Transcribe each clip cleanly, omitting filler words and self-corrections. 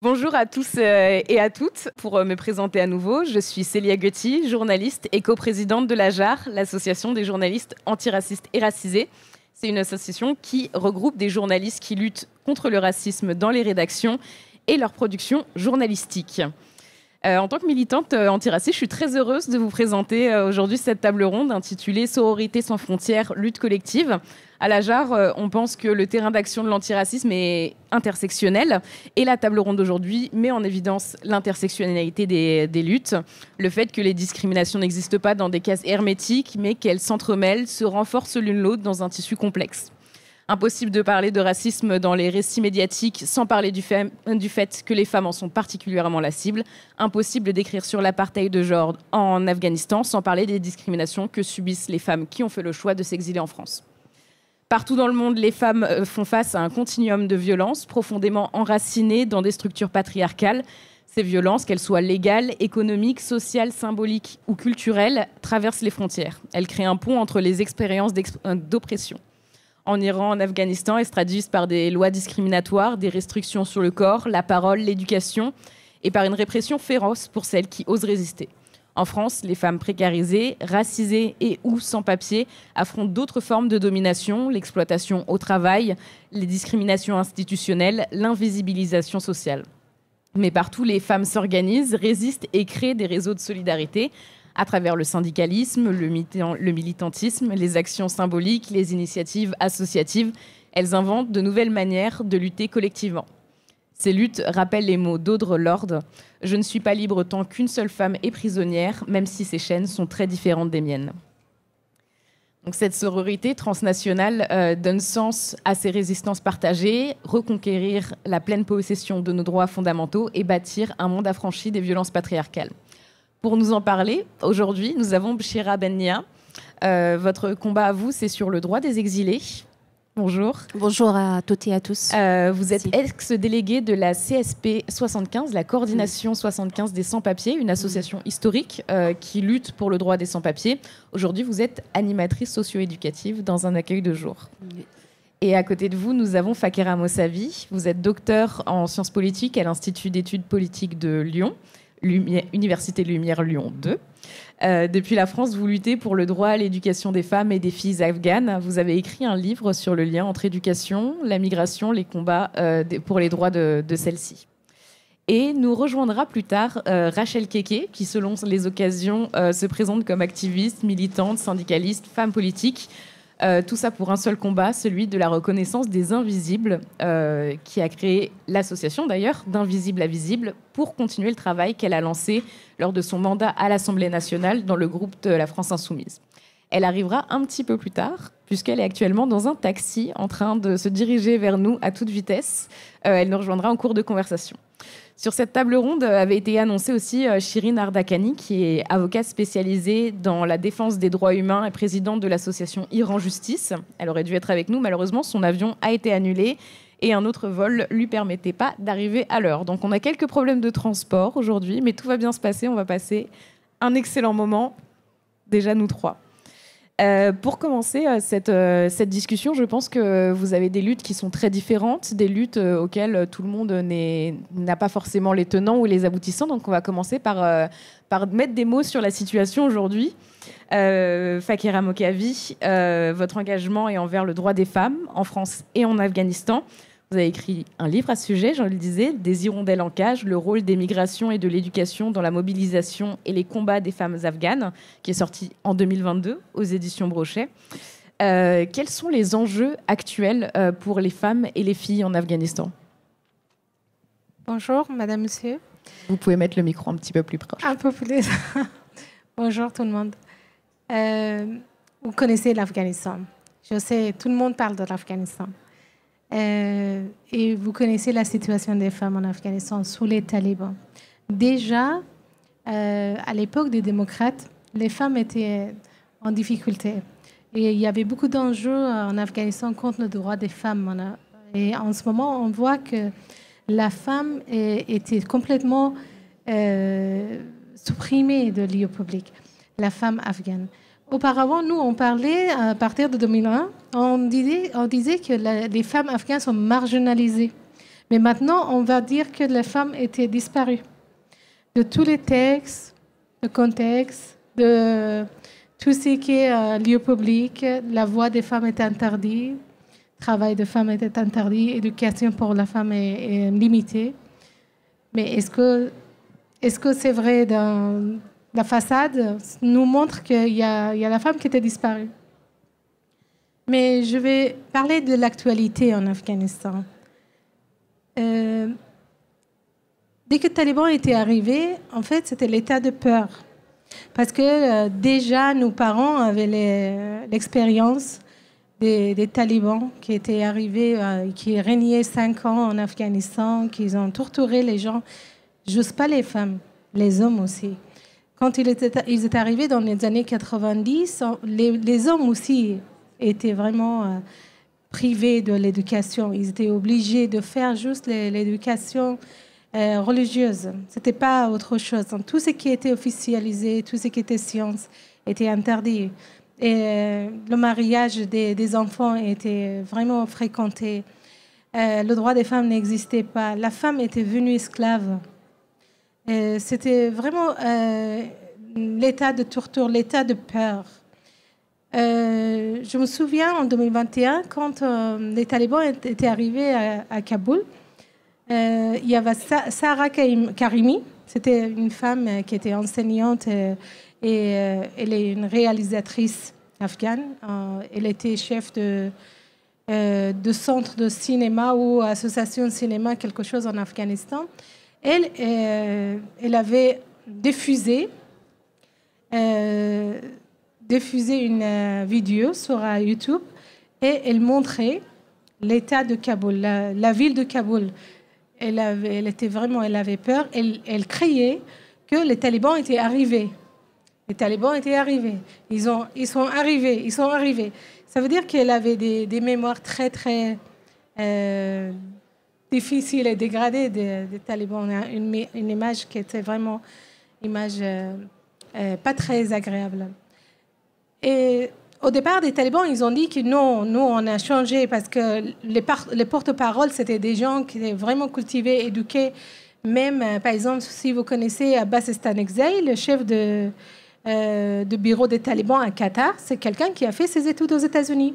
Bonjour à tous et à toutes. Pour me présenter à nouveau, je suis Célia Gutti, journaliste et coprésidente de l'AJAR, l'association des journalistes antiracistes et racisés. C'est une association qui regroupe des journalistes qui luttent contre le racisme dans les rédactions et leur production journalistique. En tant que militante antiraciste, je suis très heureuse de vous présenter aujourd'hui cette table ronde intitulée « Sororité sans frontières, lutte collective ». À l'AJAR, on pense que le terrain d'action de l'antiracisme est intersectionnel et la table ronde d'aujourd'hui met en évidence l'intersectionnalité des luttes, le fait que les discriminations n'existent pas dans des cases hermétiques mais qu'elles s'entremêlent, se renforcent l'une l'autre dans un tissu complexe. Impossible de parler de racisme dans les récits médiatiques sans parler du fait que les femmes en sont particulièrement la cible. Impossible d'écrire sur l'apartheid de genre en Afghanistan sans parler des discriminations que subissent les femmes qui ont fait le choix de s'exiler en France. Partout dans le monde, les femmes font face à un continuum de violences profondément enracinées dans des structures patriarcales. Ces violences, qu'elles soient légales, économiques, sociales, symboliques ou culturelles, traversent les frontières. Elles créent un pont entre les expériences d'oppression. En Iran, en Afghanistan, elles se traduisent par des lois discriminatoires, des restrictions sur le corps, la parole, l'éducation, et par une répression féroce pour celles qui osent résister. En France, les femmes précarisées, racisées et ou sans papier affrontent d'autres formes de domination, l'exploitation au travail, les discriminations institutionnelles, l'invisibilisation sociale. Mais partout, les femmes s'organisent, résistent et créent des réseaux de solidarité à travers le syndicalisme, le militantisme, les actions symboliques, les initiatives associatives. Elles inventent de nouvelles manières de lutter collectivement. Ces luttes rappellent les mots d'Audre Lorde « Je ne suis pas libre tant qu'une seule femme est prisonnière, même si ces chaînes sont très différentes des miennes ». Donc cette sororité transnationale donne sens à ces résistances partagées, reconquérir la pleine possession de nos droits fondamentaux et bâtir un monde affranchi des violences patriarcales. Pour nous en parler, aujourd'hui, nous avons Bchira Bennia. Votre combat à vous, c'est sur le droit des exilés. Bonjour. Bonjour à toutes et à tous. Vous êtes ex-déléguée de la CSP 75, la Coordination 75 des sans-papiers, une association historique qui lutte pour le droit des sans-papiers. Aujourd'hui, vous êtes animatrice socio-éducative dans un accueil de jour. Oui. Et à côté de vous, nous avons Fakera Mossavi. Vous êtes docteur en sciences politiques à l'Institut d'études politiques de Lyon, Université Lumière Lyon 2. Depuis la France, vous luttez pour le droit à l'éducation des femmes et des filles afghanes. Vous avez écrit un livre sur le lien entre éducation, la migration, les combats pour les droits de celles-ci. Et nous rejoindra plus tard Rachel Keke, qui, selon les occasions, se présente comme activiste, militante, syndicaliste, femme politique. Tout ça pour un seul combat, celui de la reconnaissance des invisibles, qui a créé l'association d'ailleurs d'Invisible à Visible pour continuer le travail qu'elle a lancé lors de son mandat à l'Assemblée nationale dans le groupe de la France Insoumise. Elle arrivera un petit peu plus tard, puisqu'elle est actuellement dans un taxi en train de se diriger vers nous à toute vitesse. Elle nous rejoindra en cours de conversation. Sur cette table ronde avait été annoncée aussi Shirin Ardakani, qui est avocate spécialisée dans la défense des droits humains et présidente de l'association Iran Justice. Elle aurait dû être avec nous. Malheureusement, son avion a été annulé et un autre vol ne lui permettait pas d'arriver à l'heure. Donc on a quelques problèmes de transport aujourd'hui, mais tout va bien se passer. On va passer un excellent moment, déjà nous trois. Pour commencer cette discussion, je pense que vous avez des luttes qui sont très différentes, des luttes auxquelles tout le monde n'a pas forcément les tenants ou les aboutissants. Donc on va commencer par mettre des mots sur la situation aujourd'hui. Fakera Mossavi, votre engagement est envers le droit des femmes en France et en Afghanistan. Vous avez écrit un livre à ce sujet, je le disais, Des hirondelles en cage, le rôle des migrations et de l'éducation dans la mobilisation et les combats des femmes afghanes, qui est sorti en 2022 aux éditions Brochet. Quels sont les enjeux actuels pour les femmes et les filles en Afghanistan ? Bonjour, madame, monsieur. Vous pouvez mettre le micro un petit peu plus proche. Un peu plus. Bonjour tout le monde. Vous connaissez l'Afghanistan. Je sais, tout le monde parle de l'Afghanistan. Et vous connaissez la situation des femmes en Afghanistan sous les talibans. Déjà, à l'époque des démocrates, les femmes étaient en difficulté. Et il y avait beaucoup d'enjeux en Afghanistan contre le droit des femmes. Et en ce moment, on voit que la femme était complètement supprimée de l'île publique, la femme afghane. Auparavant, nous, on parlait, à partir de 2001, on disait que les femmes afghanes sont marginalisées. Mais maintenant, on va dire que les femmes étaient disparues de tous les textes, de contexte, de tout ce qui est lieu public. La voix des femmes est interdite, le travail des femmes était interdit, l'éducation pour la femme est limitée. Mais est-ce que c'est vrai dans la façade nous montre qu'il y a la femme qui était disparue. Mais je vais parler de l'actualité en Afghanistan. Dès que les talibans étaient arrivés, en fait, c'était l'état de peur. Parce que déjà, nos parents avaient l'expérience des talibans qui étaient arrivés, qui régnaient 5 ans en Afghanistan, qui ont torturé les gens, juste pas les femmes, les hommes aussi. Quand ils étaient arrivés dans les années 90, les hommes aussi étaient vraiment privés de l'éducation. Ils étaient obligés de faire juste l'éducation religieuse. Ce n'était pas autre chose. Tout ce qui était officialisé, tout ce qui était science était interdit. Et le mariage des enfants était vraiment fréquenté. Le droit des femmes n'existait pas. La femme était venue esclave. C'était vraiment l'état de torture, l'état de peur. Je me souviens en 2021, quand les talibans étaient arrivés à Kaboul, il y avait Sarah Karimi, c'était une femme qui était enseignante et elle est une réalisatrice afghane. Elle était chef de centre de cinéma ou association de cinéma, quelque chose en Afghanistan. Elle avait diffusé une vidéo sur YouTube et elle montrait l'état de Kaboul, la ville de Kaboul. Elle avait peur. Elle criait que les talibans étaient arrivés. Les talibans étaient arrivés. Ils sont arrivés. Ça veut dire qu'elle avait des mémoires très, très difficiles et dégradées des talibans. On a une image qui était vraiment une image pas très agréable. Et au départ, les talibans, ils ont dit que non, nous, on a changé parce que les porte-paroles, c'était des gens qui étaient vraiment cultivés, éduqués. Même, par exemple, si vous connaissez Abbas Stanekzai, le chef de bureau des talibans à Qatar, c'est quelqu'un qui a fait ses études aux États-Unis.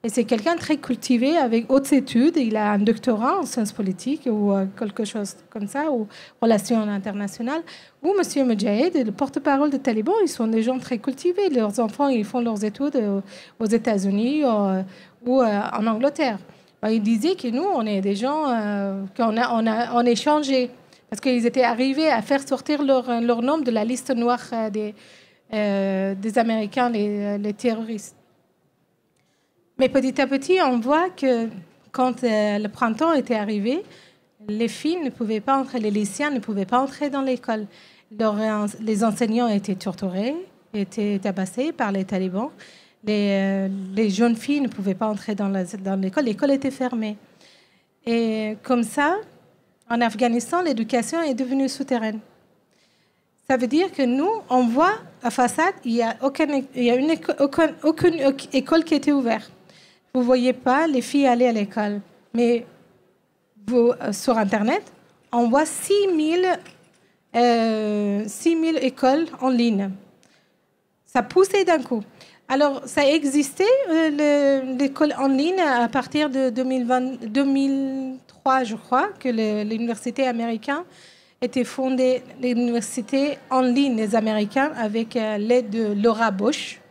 Et c'est quelqu'un très cultivé, avec hautes études. Il a un doctorat en sciences politiques ou quelque chose comme ça, ou relations internationales. Ou M. Mujahid, le porte-parole des talibans, ils sont des gens très cultivés. Leurs enfants, ils font leurs études aux États-Unis ou en Angleterre. Il disait que nous, on est des gens qu'on est changés. Parce qu'ils étaient arrivés à faire sortir leur nom de la liste noire des Américains, les terroristes. Mais petit à petit, on voit que quand le printemps était arrivé, les filles ne pouvaient pas entrer, les lycéens ne pouvaient pas entrer dans l'école. Les enseignants étaient torturés, étaient tabassés par les talibans. Les jeunes filles ne pouvaient pas entrer dans l'école. L'école était fermée. Et comme ça, en Afghanistan, l'éducation est devenue souterraine. Ça veut dire que nous, on voit à façade, il y a aucune école qui était ouverte. Vous ne voyez pas les filles aller à l'école. Mais sur Internet, on voit 6000 écoles en ligne. Ça poussait d'un coup. Alors, ça existait, l'école en ligne, à partir de 2003, je crois, que l'université américaine était fondée, l'université en ligne des Américains, avec l'aide de Laura Bush.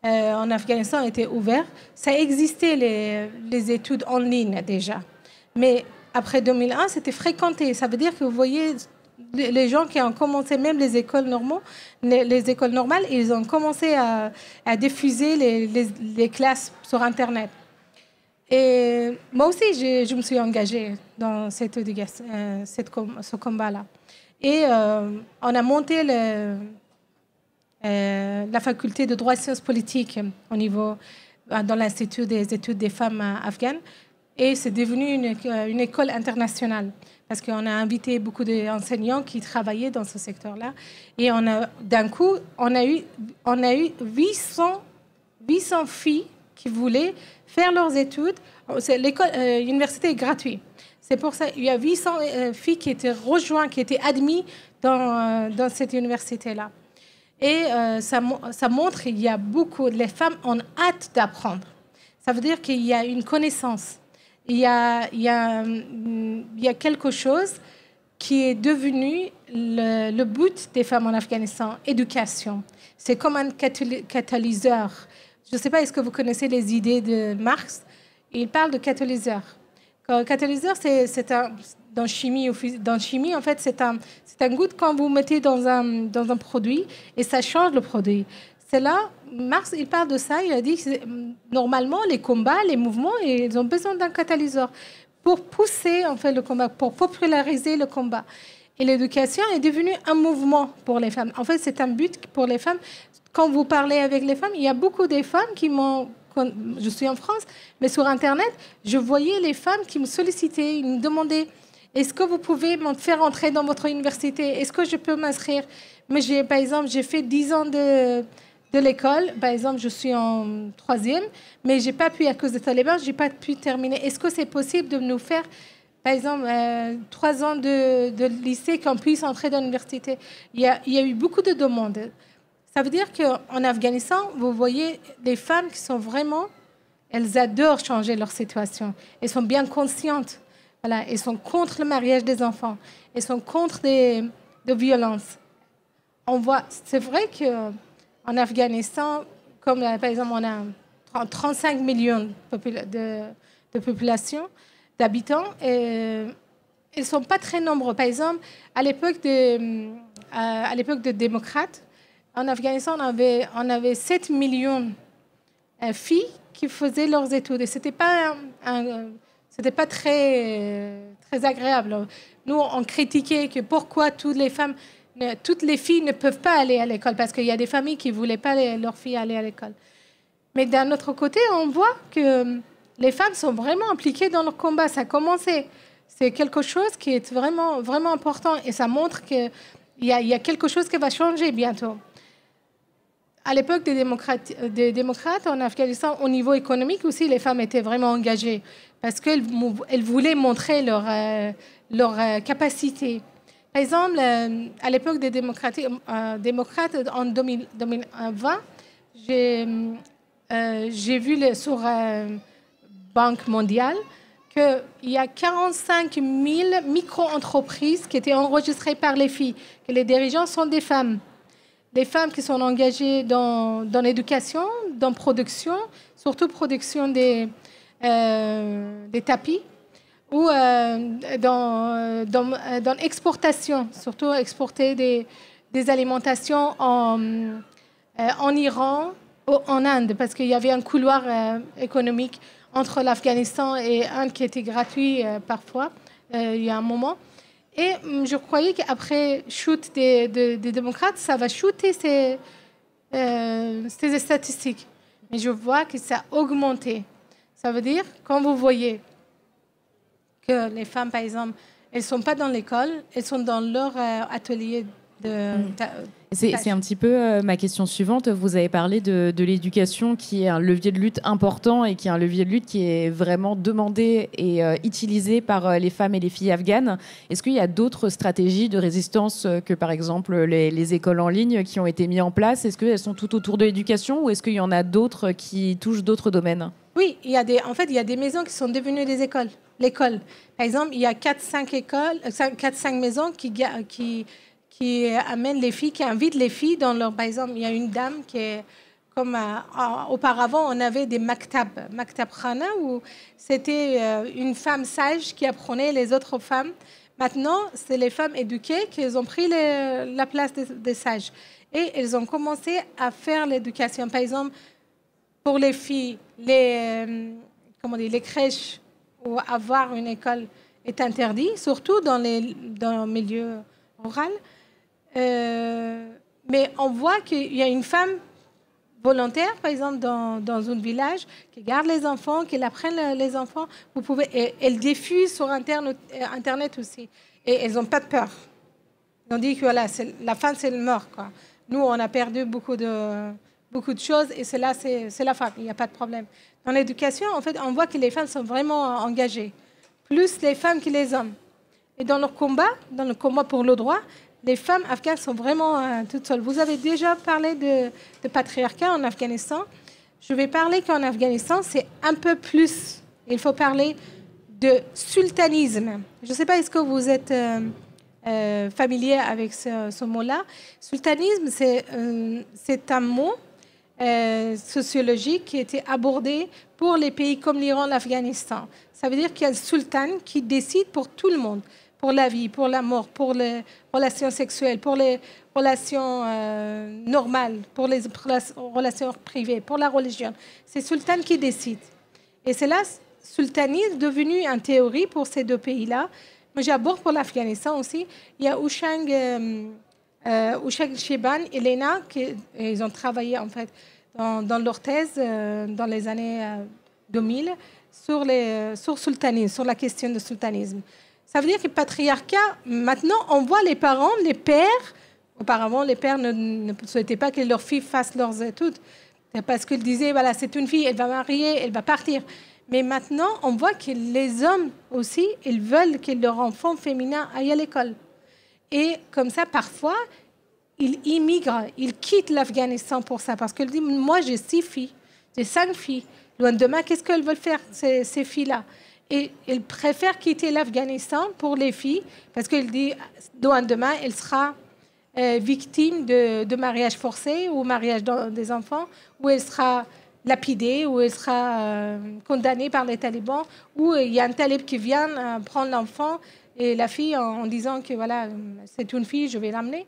En Afghanistan était ouvert. Ça existait, les études en ligne déjà. Mais après 2001, c'était fréquenté. Ça veut dire que vous voyez les gens qui ont commencé, même les écoles normales, ils ont commencé à diffuser les classes sur Internet. Et moi aussi, je me suis engagée dans ce combat-là. Et on a monté la faculté de droit et sciences politiques dans l'Institut des études des femmes afghanes. Et c'est devenu une école internationale parce qu'on a invité beaucoup d'enseignants qui travaillaient dans ce secteur-là. Et d'un coup, on a eu 800 filles qui voulaient faire leurs études. L'université est gratuite. C'est pour ça qu'il y a 800 filles qui étaient rejointes, qui étaient admises dans cette université-là. Et ça montre qu'il y a beaucoup, les femmes ont hâte d'apprendre. Ça veut dire qu'il y a une connaissance. Il y a quelque chose qui est devenu le but des femmes en Afghanistan, éducation. C'est comme un catalyseur. Je ne sais pas, est-ce que vous connaissez les idées de Marx? Il parle de catalyseur. Catalyseur, dans chimie, en fait, c'est un goutte quand vous mettez dans un produit et ça change le produit. C'est là, Marx, il parle de ça, il a dit que normalement, les combats, les mouvements, ils ont besoin d'un catalyseur pour pousser en fait, le combat, pour populariser le combat. Et l'éducation est devenue un mouvement pour les femmes. En fait, c'est un but pour les femmes. Quand vous parlez avec les femmes, il y a beaucoup de femmes qui m'ont... Je suis en France, mais sur Internet, je voyais les femmes qui me sollicitaient, ils me demandaient « Est-ce que vous pouvez me faire entrer dans votre université? Est-ce que je peux m'inscrire ?» Mais par exemple, j'ai fait 10 ans de l'école. Par exemple, je suis en 3e, mais je n'ai pas pu, à cause des talibans, je n'ai pas pu terminer. Est-ce que c'est possible de nous faire, par exemple, 3 ans de lycée, qu'on puisse entrer dans l'université? Il y a eu beaucoup de demandes. Ça veut dire qu'en Afghanistan, vous voyez des femmes qui sont vraiment, elles adorent changer leur situation. Elles sont bien conscientes. Voilà, elles sont contre le mariage des enfants. Elles sont contre de violences. On voit, c'est vrai qu'en Afghanistan, comme par exemple, on a 35 millions de population, d'habitants, et ils ne sont pas très nombreux. Par exemple, à l'époque des démocrates, en Afghanistan, on avait 7 millions de filles qui faisaient leurs études. Et ce n'était pas, très agréable. Nous, on critiquait que pourquoi toutes les filles ne peuvent pas aller à l'école, parce qu'il y a des familles qui ne voulaient pas leurs filles aller à l'école. Mais d'un autre côté, on voit que les femmes sont vraiment impliquées dans leur combat. Ça a commencé. C'est quelque chose qui est vraiment, vraiment important. Et ça montre qu'il y a quelque chose qui va changer bientôt. À l'époque des démocrates en Afghanistan, au niveau économique aussi, les femmes étaient vraiment engagées parce qu'elles voulaient montrer leur capacité. Par exemple, à l'époque des démocrates en 2020, j'ai vu sur Banque mondiale qu'il y a 45 000 micro-entreprises qui étaient enregistrées par les filles, que les dirigeants sont des femmes. Les femmes qui sont engagées dans l'éducation, dans la production, surtout production des tapis, ou dans l'exportation, surtout exporter des alimentations en Iran ou en Inde, parce qu'il y avait un couloir économique entre l'Afghanistan et Inde qui était gratuit parfois, il y a un moment. Et je croyais qu'après chute des démocrates, ça va shooter ces statistiques. Mais je vois que ça a augmenté. Ça veut dire, quand vous voyez que les femmes, par exemple, elles ne sont pas dans l'école, elles sont dans leur atelier de... C'est un petit peu ma question suivante. Vous avez parlé de l'éducation qui est un levier de lutte important et qui est un levier de lutte qui est vraiment demandé et utilisé par les femmes et les filles afghanes. Est-ce qu'il y a d'autres stratégies de résistance que, par exemple, les écoles en ligne qui ont été mises en place? Est-ce qu'elles sont tout autour de l'éducation ou est-ce qu'il y en a d'autres qui touchent d'autres domaines? Oui, en fait, il y a des maisons qui sont devenues des écoles. L'école. Par exemple, il y a 4-5 maisons qui amènent les filles, qui invitent les filles dans leur... Par exemple, il y a une dame qui est comme... auparavant, on avait des maktab khana, où c'était une femme sage qui apprenait les autres femmes. Maintenant, c'est les femmes éduquées qui ont pris la place des sages. Et elles ont commencé à faire l'éducation. Par exemple, pour les filles, les crèches ou avoir une école est interdit, surtout dans le milieu rural. Mais on voit qu'il y a une femme volontaire, par exemple, dans un village, qui garde les enfants, qui apprend les enfants. Et elle diffuse sur Internet aussi. Et elles n'ont pas de peur. On dit que voilà, la fin, c'est le mort, quoi. Nous, on a perdu beaucoup de choses et c'est la fin, il n'y a pas de problème. Dans l'éducation, en fait, on voit que les femmes sont vraiment engagées plus les femmes que les hommes. Et dans le combat pour le droit, les femmes afghanes sont vraiment toutes seules. Vous avez déjà parlé de patriarcat en Afghanistan. Je vais parler qu'en Afghanistan, c'est un peu plus. Il faut parler de sultanisme. Je ne sais pas, est-ce que vous êtes familier avec ce mot-là? Sultanisme, c'est un mot sociologique qui a été abordé pour les pays comme l'Iran, l'Afghanistan. Ça veut dire qu'il y a le sultan qui décide pour tout le monde, pour la vie, pour la mort, pour les relations sexuelles, pour les relations normales, pour les relations privées, pour la religion. C'est le sultan qui décide. Et c'est là, sultanisme devenu une théorie pour ces deux pays-là. Mais j'aborde pour l'Afghanistan aussi. Il y a Oushang Sheban et Lena, ils ont travaillé en fait dans leur thèse dans les années 2000 sur le sultanisme, sur la question du sultanisme. Ça veut dire que le patriarcat, maintenant, on voit les parents, les pères. Auparavant, les pères ne souhaitaient pas que leurs filles fassent leurs études parce qu'ils disaient, voilà, c'est une fille, elle va marier, elle va partir. Mais maintenant, on voit que les hommes aussi, ils veulent que leur enfant féminin aille à l'école. Et comme ça, parfois, ils immigrent, ils quittent l'Afghanistan pour ça. Parce qu'ils disent, moi, j'ai 6 filles, j'ai 5 filles. Le lendemain, qu'est-ce qu'elles veulent faire, ces filles-là? Et ils préfèrent quitter l'Afghanistan pour les filles, parce qu'ils disent, le lendemain, elle sera victime de mariage forcé ou mariage des enfants, ou elle sera lapidée, ou elle sera condamnée par les talibans, ou il y a un talib qui vient prendre l'enfant et la fille en disant que voilà, c'est une fille, je vais l'amener.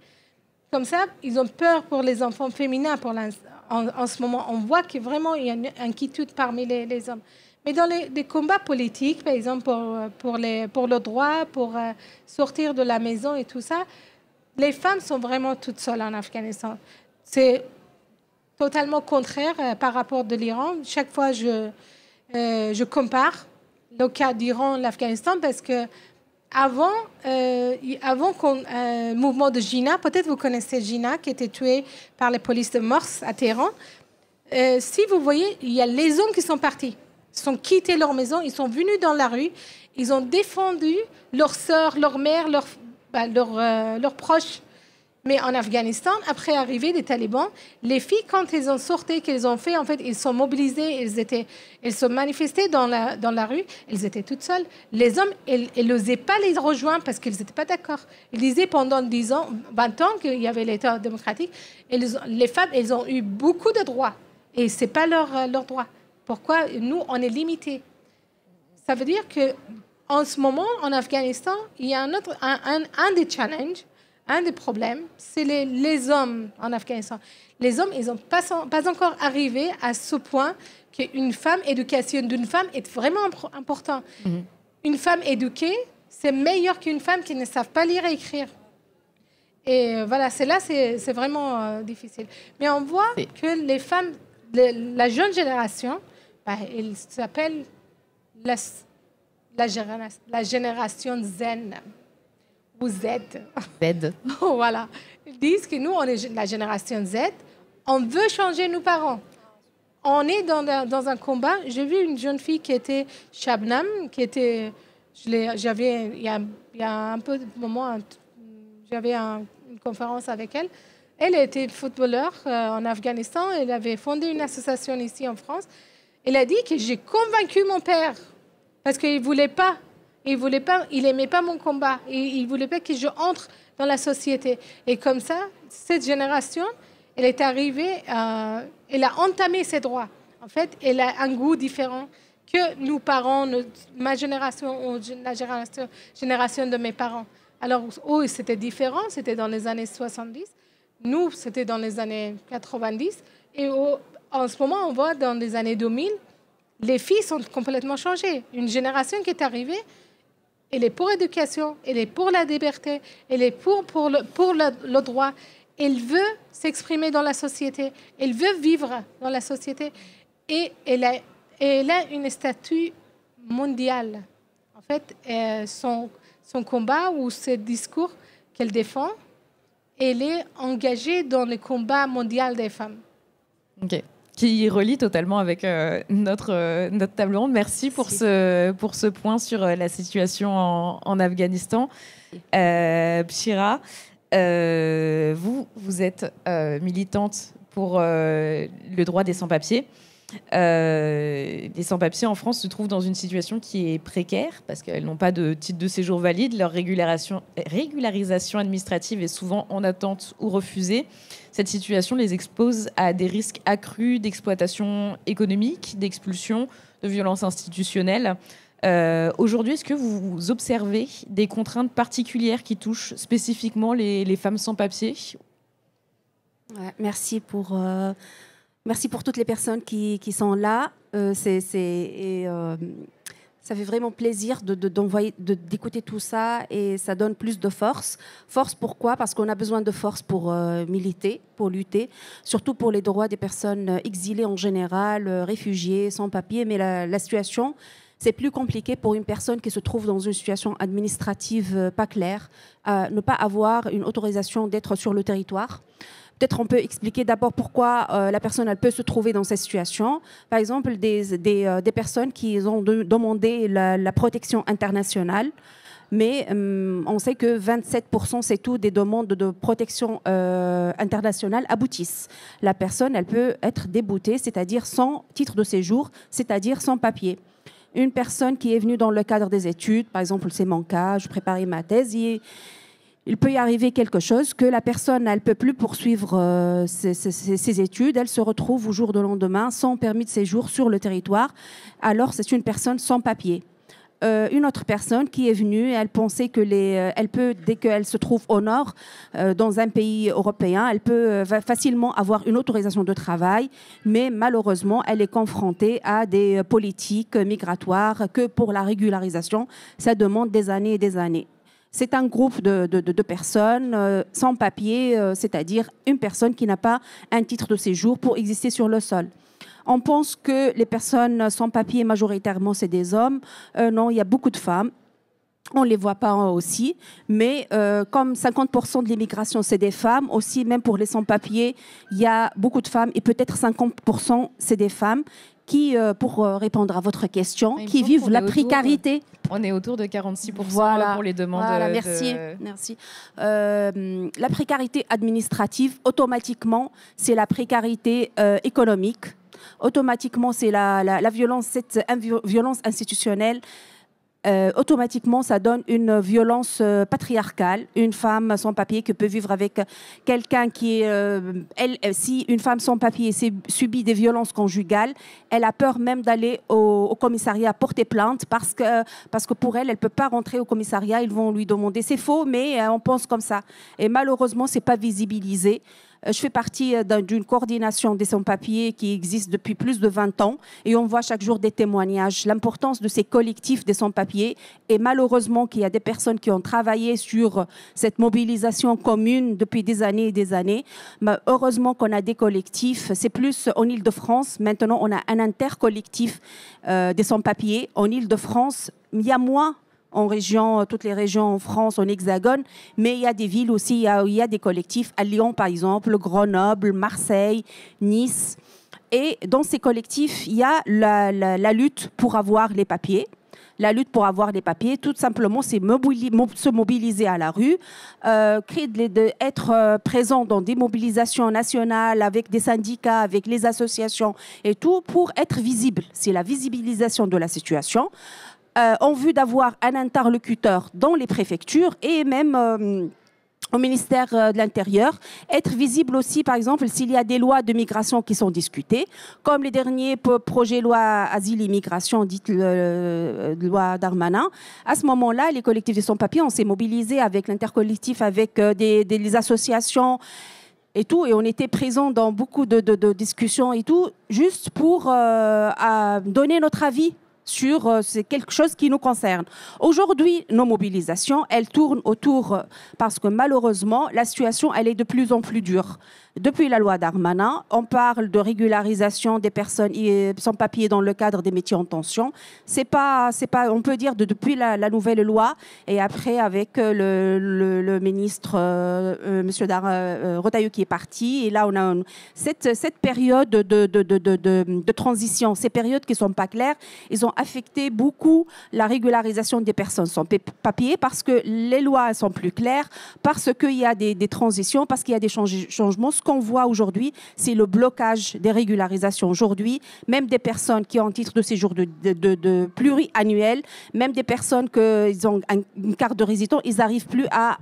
Comme ça, ils ont peur pour les enfants féminins. En ce moment, on voit que vraiment il y a une inquiétude parmi les hommes. Mais dans les combats politiques, par exemple pour le droit, pour sortir de la maison et tout ça, les femmes sont vraiment toutes seules en Afghanistan. C'est totalement contraire par rapport de l'Iran. Chaque fois, je compare le cas d'Iran et l'Afghanistan parce que avant le mouvement de Jinnah, peut-être vous connaissez Jinnah, qui a été tué par la police de Mors à Téhéran. Si vous voyez, il y a les hommes qui sont partis. Ils sont quittés leur maison, ils sont venus dans la rue, ils ont défendu leurs sœurs, leurs mères, leurs proches. Mais en Afghanistan, après l'arrivée des talibans, les filles, quand elles ont sorti, qu'elles ont fait, en fait, ils sont mobilisés, elles sont manifestées dans la rue, elles étaient toutes seules. Les hommes, ils n'osaient pas les rejoindre parce qu'ils n'étaient pas d'accord. Ils disaient pendant 10 ans, 20 ans qu'il y avait l'État démocratique, les femmes, elles ont eu beaucoup de droits. Et ce n'est pas leur droit. Pourquoi nous, on est limités? Ça veut dire qu'en ce moment, en Afghanistan, il y a un des challenges, un des problèmes, c'est les hommes en Afghanistan. Les hommes, ils n'ont pas encore arrivé à ce point qu'une femme, éducation d'une femme est vraiment important. Mm-hmm. Une femme éduquée, c'est meilleur qu'une femme qui ne savent pas lire et écrire. Et voilà, c'est vraiment difficile. Mais on voit que les femmes, la jeune génération, elle s'appelle la génération Zen. Ou Z. Z. Voilà. Ils disent que nous, on est la génération Z. On veut changer nos parents. On est dans un combat. J'ai vu une jeune fille qui était Shabnam, qui était... J'avais, il y a un peu de moment, j'avais une conférence avec elle. Elle était footballeur en Afghanistan. Elle avait fondé une association ici en France. Elle a dit que j'ai convaincu mon père parce qu'il ne voulait pas. Il n'aimait pas mon combat. Il ne voulait pas que je entre dans la société. Et comme ça, cette génération, elle est arrivée, elle a entamé ses droits. En fait, elle a un goût différent que nous, parents, ma génération ou la génération de mes parents. Alors, eux, c'était différent. C'était dans les années 70. Nous, c'était dans les années 90. Et en ce moment, on voit dans les années 2000, les filles sont complètement changées. Une génération qui est arrivée, elle est pour l'éducation, elle est pour la liberté, elle est pour le droit. Elle veut s'exprimer dans la société, elle veut vivre dans la société. Et elle a une statut mondial. En fait, son combat ou ce discours qu'elle défend, elle est engagée dans le combat mondial des femmes. Ok. qui relie totalement avec notre table ronde. Merci pour ce point sur la situation en Afghanistan. Pchira, vous êtes militante pour le droit des sans-papiers. Les sans-papiers en France se trouvent dans une situation qui est précaire parce qu'elles n'ont pas de titre de séjour valide. Leur régularisation administrative est souvent en attente ou refusée. Cette situation les expose à des risques accrus d'exploitation économique, d'expulsion, de violence institutionnelle. Aujourd'hui, est-ce que vous observez des contraintes particulières qui touchent spécifiquement les femmes sans-papiers ? Ouais, merci pour toutes les personnes qui sont là. Ça fait vraiment plaisir d'écouter tout ça et ça donne plus de force. Force pourquoi ? Parce qu'on a besoin de force pour militer, pour lutter, surtout pour les droits des personnes exilées en général, réfugiées, sans papier. Mais la situation, c'est plus compliqué pour une personne qui se trouve dans une situation administrative pas claire, ne pas avoir une autorisation d'être sur le territoire. Peut-être on peut expliquer d'abord pourquoi la personne elle peut se trouver dans cette situation. Par exemple, des personnes qui ont demandé la protection internationale, mais on sait que 27% c'est tout des demandes de protection internationale aboutissent. La personne elle peut être déboutée, c'est-à-dire sans titre de séjour, c'est-à-dire sans papier. Une personne qui est venue dans le cadre des études, par exemple c'est mon cas, je préparais ma thèse, il peut y arriver quelque chose que la personne elle peut plus poursuivre ses études, elle se retrouve au jour de lendemain sans permis de séjour sur le territoire, alors c'est une personne sans papier. Une autre personne qui est venue, elle pensait que elle peut, dès qu'elle se trouve au nord, dans un pays européen, elle peut facilement avoir une autorisation de travail, mais malheureusement, elle est confrontée à des politiques migratoires que pour la régularisation, ça demande des années et des années. C'est un groupe de personnes sans papier, c'est-à-dire une personne qui n'a pas un titre de séjour pour exister sur le sol. On pense que les personnes sans papier, majoritairement, c'est des hommes. Non, il y a beaucoup de femmes. On ne les voit pas aussi. Mais comme 50% de l'immigration, c'est des femmes, aussi, même pour les sans-papiers, il y a beaucoup de femmes. Et peut-être 50%, c'est des femmes qui, pour répondre à votre question, qui vivent la précarité. On est autour de 46% voilà, pour les demandes. Voilà, merci. La précarité administrative, automatiquement, c'est la précarité économique. Automatiquement, c'est la violence, cette violence institutionnelle. Automatiquement, ça donne une violence patriarcale. Une femme sans papier qui peut vivre avec quelqu'un qui est... si une femme sans papier subit des violences conjugales, elle a peur même d'aller au commissariat porter plainte parce que pour elle, elle ne peut pas rentrer au commissariat. Ils vont lui demander. C'est faux, mais on pense comme ça. Et malheureusement, ce n'est pas visibilisé. Je fais partie d'une coordination des sans-papiers qui existe depuis plus de 20 ans et on voit chaque jour des témoignages. L'importance de ces collectifs des sans-papiers et malheureusement qu'il y a des personnes qui ont travaillé sur cette mobilisation commune depuis des années et des années. Mais heureusement qu'on a des collectifs. C'est plus en Île-de-France. Maintenant, on a un intercollectif des sans-papiers. En Île-de-France, il y a moins en région, toutes les régions en France, en Hexagone, mais il y a des villes aussi, il y a des collectifs, à Lyon par exemple, Grenoble, Marseille, Nice. Et dans ces collectifs, il y a la lutte pour avoir les papiers. La lutte pour avoir les papiers, tout simplement, c'est se mobiliser à la rue, être présent dans des mobilisations nationales avec des syndicats, avec les associations et tout, pour être visible. C'est la visibilisation de la situation. En vue d'avoir un interlocuteur dans les préfectures et même au ministère de l'Intérieur, être visible aussi, par exemple, s'il y a des lois de migration qui sont discutées, comme les derniers projets loi asile et immigration, dites loi Darmanin. À ce moment-là, les collectifs de sans-papiers, on s'est mobilisés avec l'intercollectif, avec des associations et tout, et on était présents dans beaucoup de discussions et tout, juste pour donner notre avis c'est quelque chose qui nous concerne. Aujourd'hui, nos mobilisations, elles tournent autour, parce que malheureusement, la situation, elle est de plus en plus dure. Depuis la loi Darmanin, on parle de régularisation des personnes sans papier dans le cadre des métiers en tension. C'est pas, on peut dire depuis la nouvelle loi et après avec le ministre Monsieur Retailleau qui est parti. Et là, on a cette période de transition, ces périodes qui sont pas claires, ils ont affecté beaucoup la régularisation des personnes sans papier parce que les lois sont plus claires, parce qu'il y a des transitions, parce qu'il y a des changements. Ce qu'on voit aujourd'hui, c'est le blocage des régularisations aujourd'hui, même des personnes qui ont un titre de séjour de pluriannuel, même des personnes qui ont une carte de résident, ils n'arrivent plus à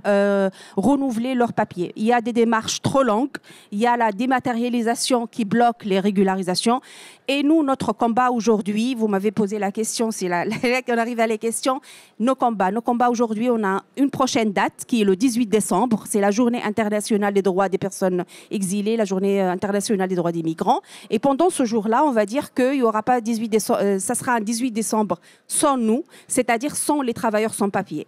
renouveler leurs papiers. Il y a des démarches trop longues, il y a la dématérialisation qui bloque les régularisations. Et nous, notre combat aujourd'hui, vous m'avez posé la question, c'est là qu'on arrive à les questions, nos combats aujourd'hui, on a une prochaine date qui est le 18 décembre, c'est la journée internationale des droits des personnes exilées, la journée internationale des droits des migrants. Et pendant ce jour-là, on va dire qu'il n'y aura pas 18 décembre, ça sera un 18 décembre sans nous, c'est-à-dire sans les travailleurs sans papier.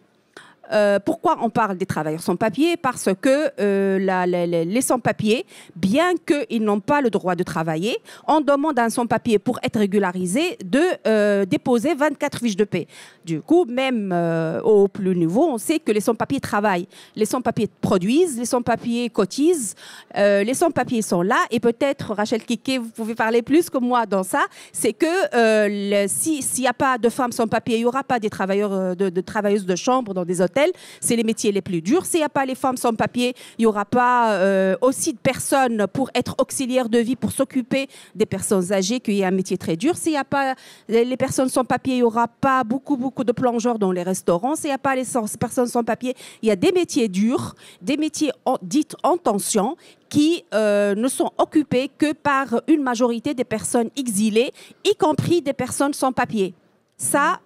Pourquoi on parle des travailleurs sans papier? Parce que les sans-papiers, bien qu'ils n'ont pas le droit de travailler, on demande à un sans-papier pour être régularisé de déposer 24 fiches de paie. Du coup, même au plus niveau, on sait que les sans-papiers travaillent. Les sans-papiers produisent, les sans-papiers cotisent, les sans-papiers sont là. Et peut-être, Rachel Keke, vous pouvez parler plus que moi dans ça, c'est que s'il n'y a pas de femmes sans-papiers, il n'y aura pas des travailleurs, de travailleuses de chambre dans des hôtels. C'est les métiers les plus durs. S'il n'y a pas les femmes sans papier, il n'y aura pas aussi de personnes pour être auxiliaires de vie, pour s'occuper des personnes âgées, qu'il y a un métier très dur. S'il n'y a pas les personnes sans papier, il n'y aura pas beaucoup de plongeurs dans les restaurants. S'il n'y a pas les personnes sans papier, il y a des métiers durs, des métiers dits en tension, qui ne sont occupés que par une majorité des personnes exilées, y compris des personnes sans papier. Ça,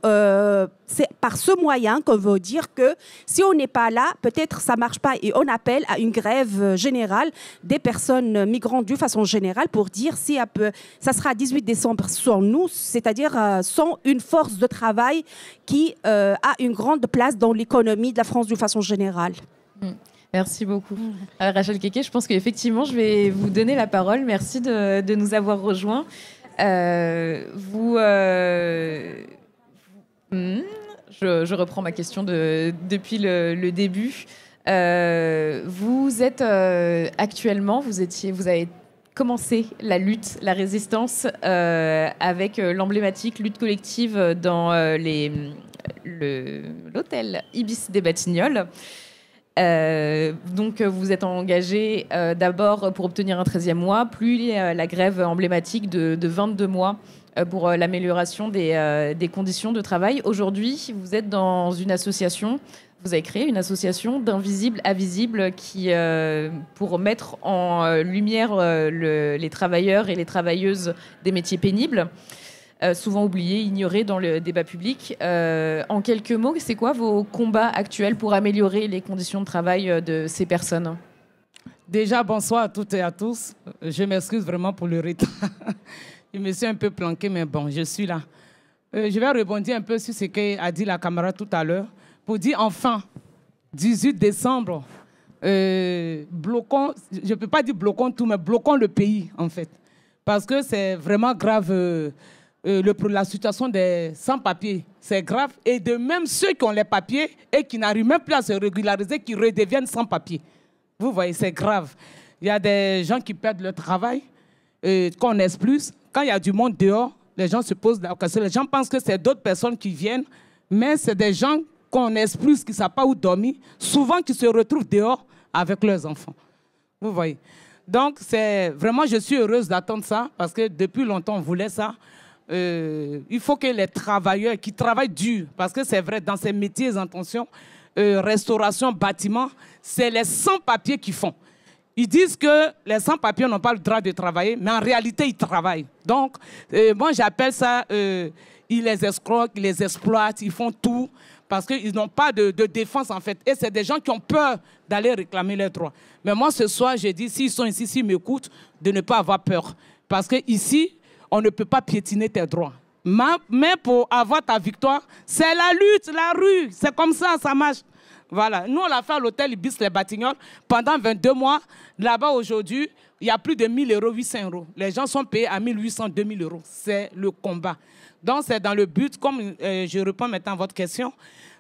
c'est par ce moyen qu'on veut dire que si on n'est pas là, peut-être ça ne marche pas et on appelle à une grève générale des personnes migrantes de façon générale pour dire si ça sera 18 décembre sans nous, c'est-à-dire sans une force de travail qui a une grande place dans l'économie de la France de façon générale. Merci beaucoup. Rachel Keke, je pense qu'effectivement, je vais vous donner la parole. Merci de nous avoir rejoints. Je reprends ma question depuis le début. Vous êtes actuellement, vous avez commencé la lutte, la résistance avec l'emblématique lutte collective dans l'hôtel Ibis des Batignolles. Donc vous êtes engagé d'abord pour obtenir un 13e mois, puis la grève emblématique de 22 mois pour l'amélioration des conditions de travail. Aujourd'hui, vous êtes dans une association, vous avez créé une association d'invisibles à visibles pour mettre en lumière les travailleurs et les travailleuses des métiers pénibles, souvent oubliés, ignorés dans le débat public. En quelques mots, c'est quoi vos combats actuels pour améliorer les conditions de travail de ces personnes ? Déjà, bonsoir à toutes et à tous. Je m'excuse vraiment pour le retard. Je me suis un peu planqué, mais bon, je suis là. Je vais rebondir un peu sur ce qu'a dit la camarade tout à l'heure pour dire enfin, 18 décembre, bloquons, je ne peux pas dire bloquons tout, mais bloquons le pays, en fait. Parce que c'est vraiment grave, la situation des sans-papiers, c'est grave. Et de même ceux qui ont les papiers et qui n'arrivent même plus à se régulariser, qui redeviennent sans-papiers. Vous voyez, c'est grave. Il y a des gens qui perdent leur travail, qu'on naisse plus. Quand il y a du monde dehors, les gens se posent la question. Les gens pensent que c'est d'autres personnes qui viennent, mais c'est des gens qu'on naisse plus, qui ne savent pas où dormir, souvent qui se retrouvent dehors avec leurs enfants. Vous voyez. Donc, vraiment, je suis heureuse d'attendre ça, parce que depuis longtemps, on voulait ça. Il faut que les travailleurs qui travaillent dur, parce que c'est vrai, dans ces métiers en tension, restauration, bâtiment, c'est les sans-papiers qui font. Ils disent que les sans-papiers n'ont pas le droit de travailler, mais en réalité, ils travaillent. Donc, moi, j'appelle ça, ils les escroquent, ils les exploitent, ils font tout, parce qu'ils n'ont pas de défense, en fait. Et c'est des gens qui ont peur d'aller réclamer leurs droits. Mais moi, ce soir, j'ai dit, s'ils sont ici, s'ils m'écoutent, de ne pas avoir peur. Parce qu'ici, on ne peut pas piétiner tes droits. Mais pour avoir ta victoire, c'est la lutte, la rue. C'est comme ça, ça marche. Voilà. Nous, on l'a fait à l'hôtel Ibis Les Batignolles pendant 22 mois. Là-bas, aujourd'hui, il y a plus de 1 000 €, 800 €. Les gens sont payés à 1 800, 2 000 €. C'est le combat. Donc, c'est dans le but, comme je réponds maintenant à votre question,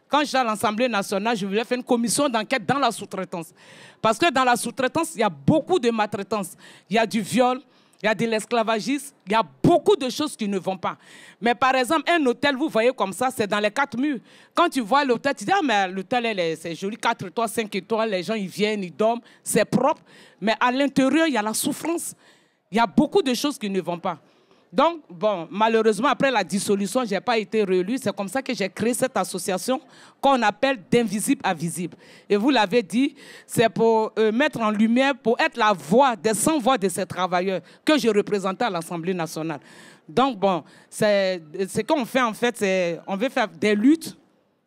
quand j'étais à l'Assemblée nationale, je voulais faire une commission d'enquête dans la sous-traitance. Parce que dans la sous-traitance, il y a beaucoup de maltraitance. Il y a du viol, il y a de l'esclavagisme, il y a beaucoup de choses qui ne vont pas. Mais par exemple, un hôtel, vous voyez comme ça, c'est dans les 4 murs. Quand tu vois l'hôtel, tu dis, ah, mais l'hôtel, c'est joli, 4 étoiles, 5 étoiles, les gens, ils viennent, ils dorment, c'est propre. Mais à l'intérieur, il y a la souffrance. Il y a beaucoup de choses qui ne vont pas. Donc, bon, malheureusement, après la dissolution, je n'ai pas été réélu. C'est comme ça que j'ai créé cette association qu'on appelle d'Invisible à Visible. Et vous l'avez dit, c'est pour mettre en lumière, pour être la voix des sans-voix de ces travailleurs que je représentais à l'Assemblée nationale. Donc, bon, ce qu'on fait, en fait, c'est on veut faire des luttes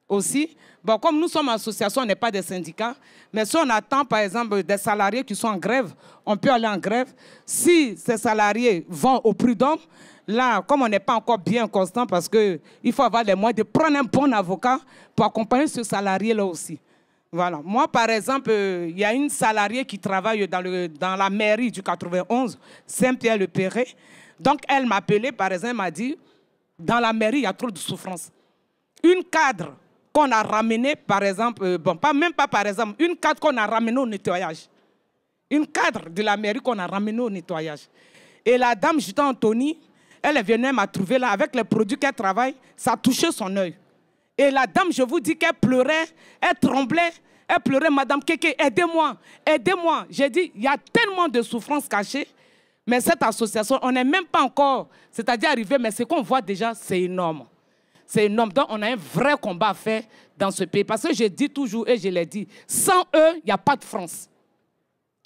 aussi. Bon, comme nous sommes une association, on n'est pas des syndicats, mais si on attend, par exemple, des salariés qui sont en grève, on peut aller en grève. Si ces salariés vont au prud'homme, là, comme on n'est pas encore bien constant, parce qu'il faut avoir les moyens de prendre un bon avocat pour accompagner ce salarié-là aussi. Voilà. Moi, par exemple, il y a une salariée qui travaille dans la mairie du 91, Saint-Pierre-le-Perret. Donc, elle m'a appelé, par exemple, elle m'a dit, dans la mairie, il y a trop de souffrance. Une cadre qu'on a ramenée, par exemple, bon, même pas par exemple, une cadre qu'on a ramenée au nettoyage. Une cadre de la mairie qu'on a ramenée au nettoyage. Et la dame, Jutta Anthony, elle venait m'a trouvé là, avec les produits qu'elle travaille, ça touchait son œil. Et la dame, je vous dis qu'elle pleurait, elle tremblait, elle pleurait, Madame Keke, aidez-moi, aidez-moi. J'ai dit, il y a tellement de souffrances cachées, mais cette association, on n'est même pas encore, c'est-à-dire arrivé, mais ce qu'on voit déjà, c'est énorme. C'est énorme. Donc, on a un vrai combat à faire dans ce pays. Parce que je dis toujours, et je l'ai dit, sans eux, il n'y a pas de France.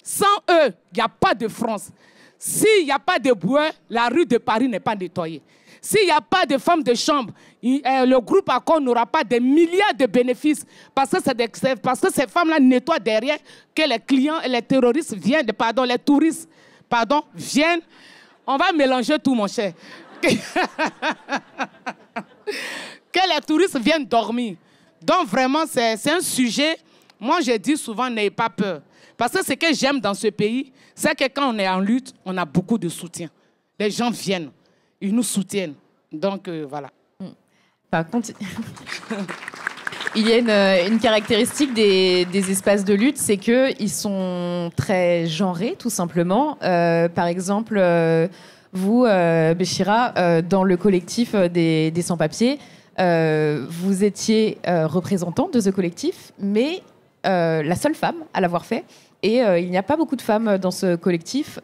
Sans eux, il n'y a pas de France. S'il n'y a pas de bois, la rue de Paris n'est pas nettoyée. S'il n'y a pas de femmes de chambre, le groupe Accor n'aura pas des milliards de bénéfices. Parce que ces femmes-là nettoient derrière que les clients et les terroristes viennent, pardon, les touristes, pardon, viennent. On va mélanger tout, mon cher. Que les touristes viennent dormir. Donc vraiment, c'est un sujet, moi je dis souvent, n'ayez pas peur. Parce que ce que j'aime dans ce pays, c'est que quand on est en lutte, on a beaucoup de soutien. Les gens viennent, ils nous soutiennent. Donc voilà. Par contre, il y a une caractéristique des espaces de lutte, c'est qu'ils sont très genrés, tout simplement. Par exemple, vous, Béchira, dans le collectif des sans-papiers, vous étiez représentant de ce collectif, mais la seule femme à l'avoir fait. Et il n'y a pas beaucoup de femmes dans ce collectif.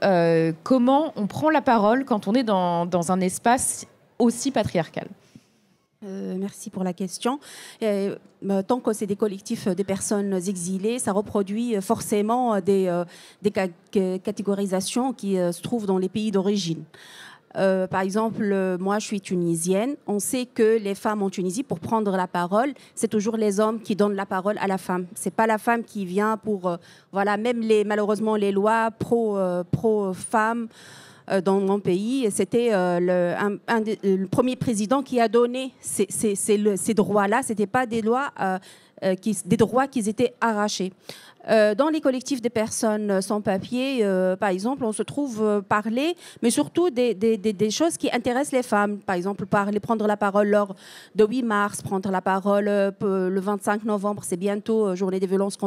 Comment on prend la parole quand on est dans un espace aussi patriarcal ? Merci pour la question. Tant que c'est des collectifs de personnes exilées, ça reproduit forcément des catégorisations qui se trouvent dans les pays d'origine. Par exemple, moi, je suis tunisienne. On sait que les femmes en Tunisie, pour prendre la parole, c'est toujours les hommes qui donnent la parole à la femme. C'est pas la femme qui vient pour... voilà, même malheureusement, les lois pro-femmes dans mon pays, c'était le premier président qui a donné ces droits-là. Ce n'étaient pas des lois, des droits qui étaient arrachés. Dans les collectifs des personnes sans papier, par exemple, on se trouve parler, mais surtout des choses qui intéressent les femmes. Par exemple, prendre la parole lors de 8 mars, prendre la parole le 25 novembre, c'est bientôt journée des violences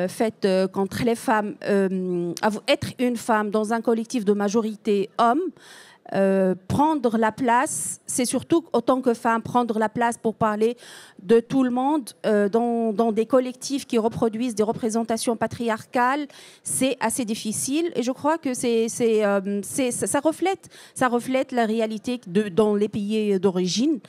faites contre les femmes. Être une femme dans un collectif de majorité homme, prendre la place, c'est surtout autant que femme, prendre la place pour parler de tout le monde dans des collectifs qui reproduisent des représentations patriarcales, c'est assez difficile. Et je crois que ça reflète la réalité dans les pays d'origine.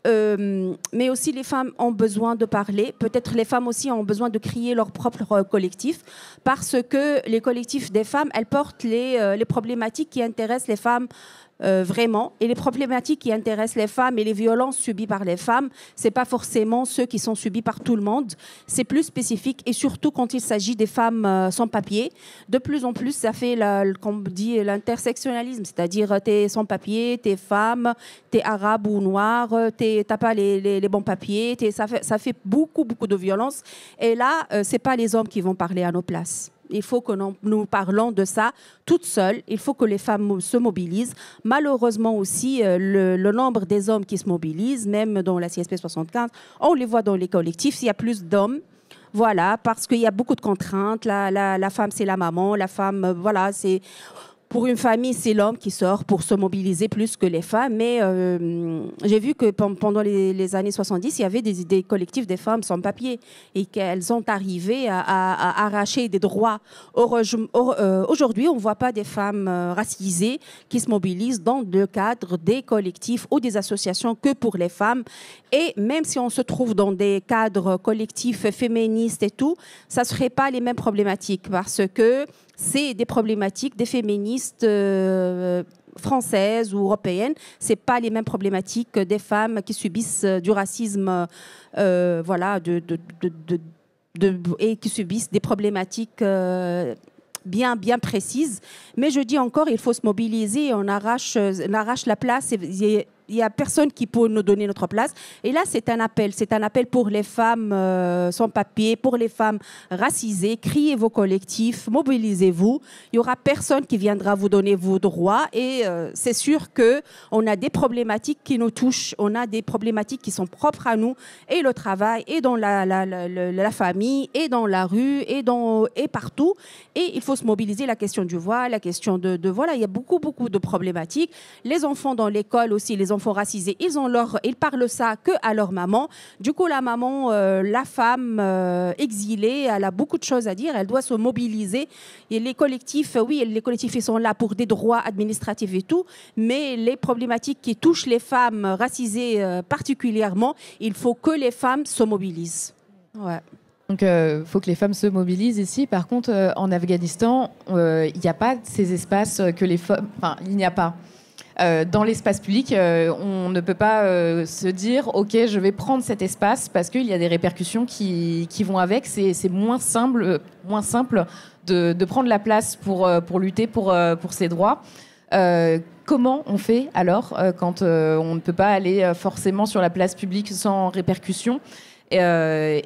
Mais aussi les femmes ont besoin de parler. Peut-être les femmes aussi ont besoin de créer leur propre collectif parce que les collectifs des femmes, elles portent les problématiques qui intéressent les femmes vraiment. Et les problématiques qui intéressent les femmes et les violences subies par les femmes, ce n'est pas forcément ceux qui sont subis par tout le monde. C'est plus spécifique et surtout quand il s'agit des femmes sans papier. De plus en plus, ça fait, comme on dit, l'intersectionnalisme, c'est-à-dire tu es sans papier, tu es femme, tu es arabe ou noir, tu n'as pas les bons papiers. Ça fait beaucoup, beaucoup de violence. Et là, ce n'est pas les hommes qui vont parler à nos places. Il faut que nous parlons de ça toutes seules. Il faut que les femmes se mobilisent. Malheureusement aussi, le nombre des hommes qui se mobilisent, même dans la CSP 75, on les voit dans les collectifs, il y a plus d'hommes. Voilà, parce qu'il y a beaucoup de contraintes. La femme, c'est la maman. La femme, voilà, c'est... Pour une famille, c'est l'homme qui sort pour se mobiliser plus que les femmes. Mais j'ai vu que pendant les années 70, il y avait des collectifs des femmes sans papier et qu'elles ont arrivé à arracher des droits. Aujourd'hui, on ne voit pas des femmes racisées qui se mobilisent dans le cadre des collectifs ou des associations que pour les femmes. Et même si on se trouve dans des cadres collectifs féministes et tout, ça ne serait pas les mêmes problématiques parce que c'est des problématiques des féministes françaises ou européennes. Ce n'est pas les mêmes problématiques que des femmes qui subissent du racisme voilà, et qui subissent des problématiques bien précises. Mais je dis encore, il faut se mobiliser, on arrache la place. Il n'y a personne qui peut nous donner notre place. Et là, c'est un appel pour les femmes sans papier, pour les femmes racisées. Criez vos collectifs, mobilisez-vous. Il n'y aura personne qui viendra vous donner vos droits. Et c'est sûr qu'on a des problématiques qui nous touchent. On a des problématiques qui sont propres à nous. Et le travail, et dans la famille, et dans la rue, et partout. Et il faut se mobiliser. La question du voile, la question de voilà, il y a beaucoup de problématiques. Les enfants dans l'école aussi, les enfants racisés, ils parlent ça que à leur maman. Du coup, la maman, la femme exilée, elle a beaucoup de choses à dire. Elle doit se mobiliser. Et les collectifs, oui, les collectifs, ils sont là pour des droits administratifs et tout. Mais les problématiques qui touchent les femmes racisées particulièrement, il faut que les femmes se mobilisent. Ouais. Donc, il faut que les femmes se mobilisent ici. Par contre, en Afghanistan, il n'y a pas ces espaces que les femmes... Enfin, il n'y a pas. Dans l'espace public, on ne peut pas se dire « Ok, je vais prendre cet espace » parce qu'il y a des répercussions qui vont avec. C'est moins simple de prendre la place pour lutter pour ses droits. Comment on fait alors quand on ne peut pas aller forcément sur la place publique sans répercussions et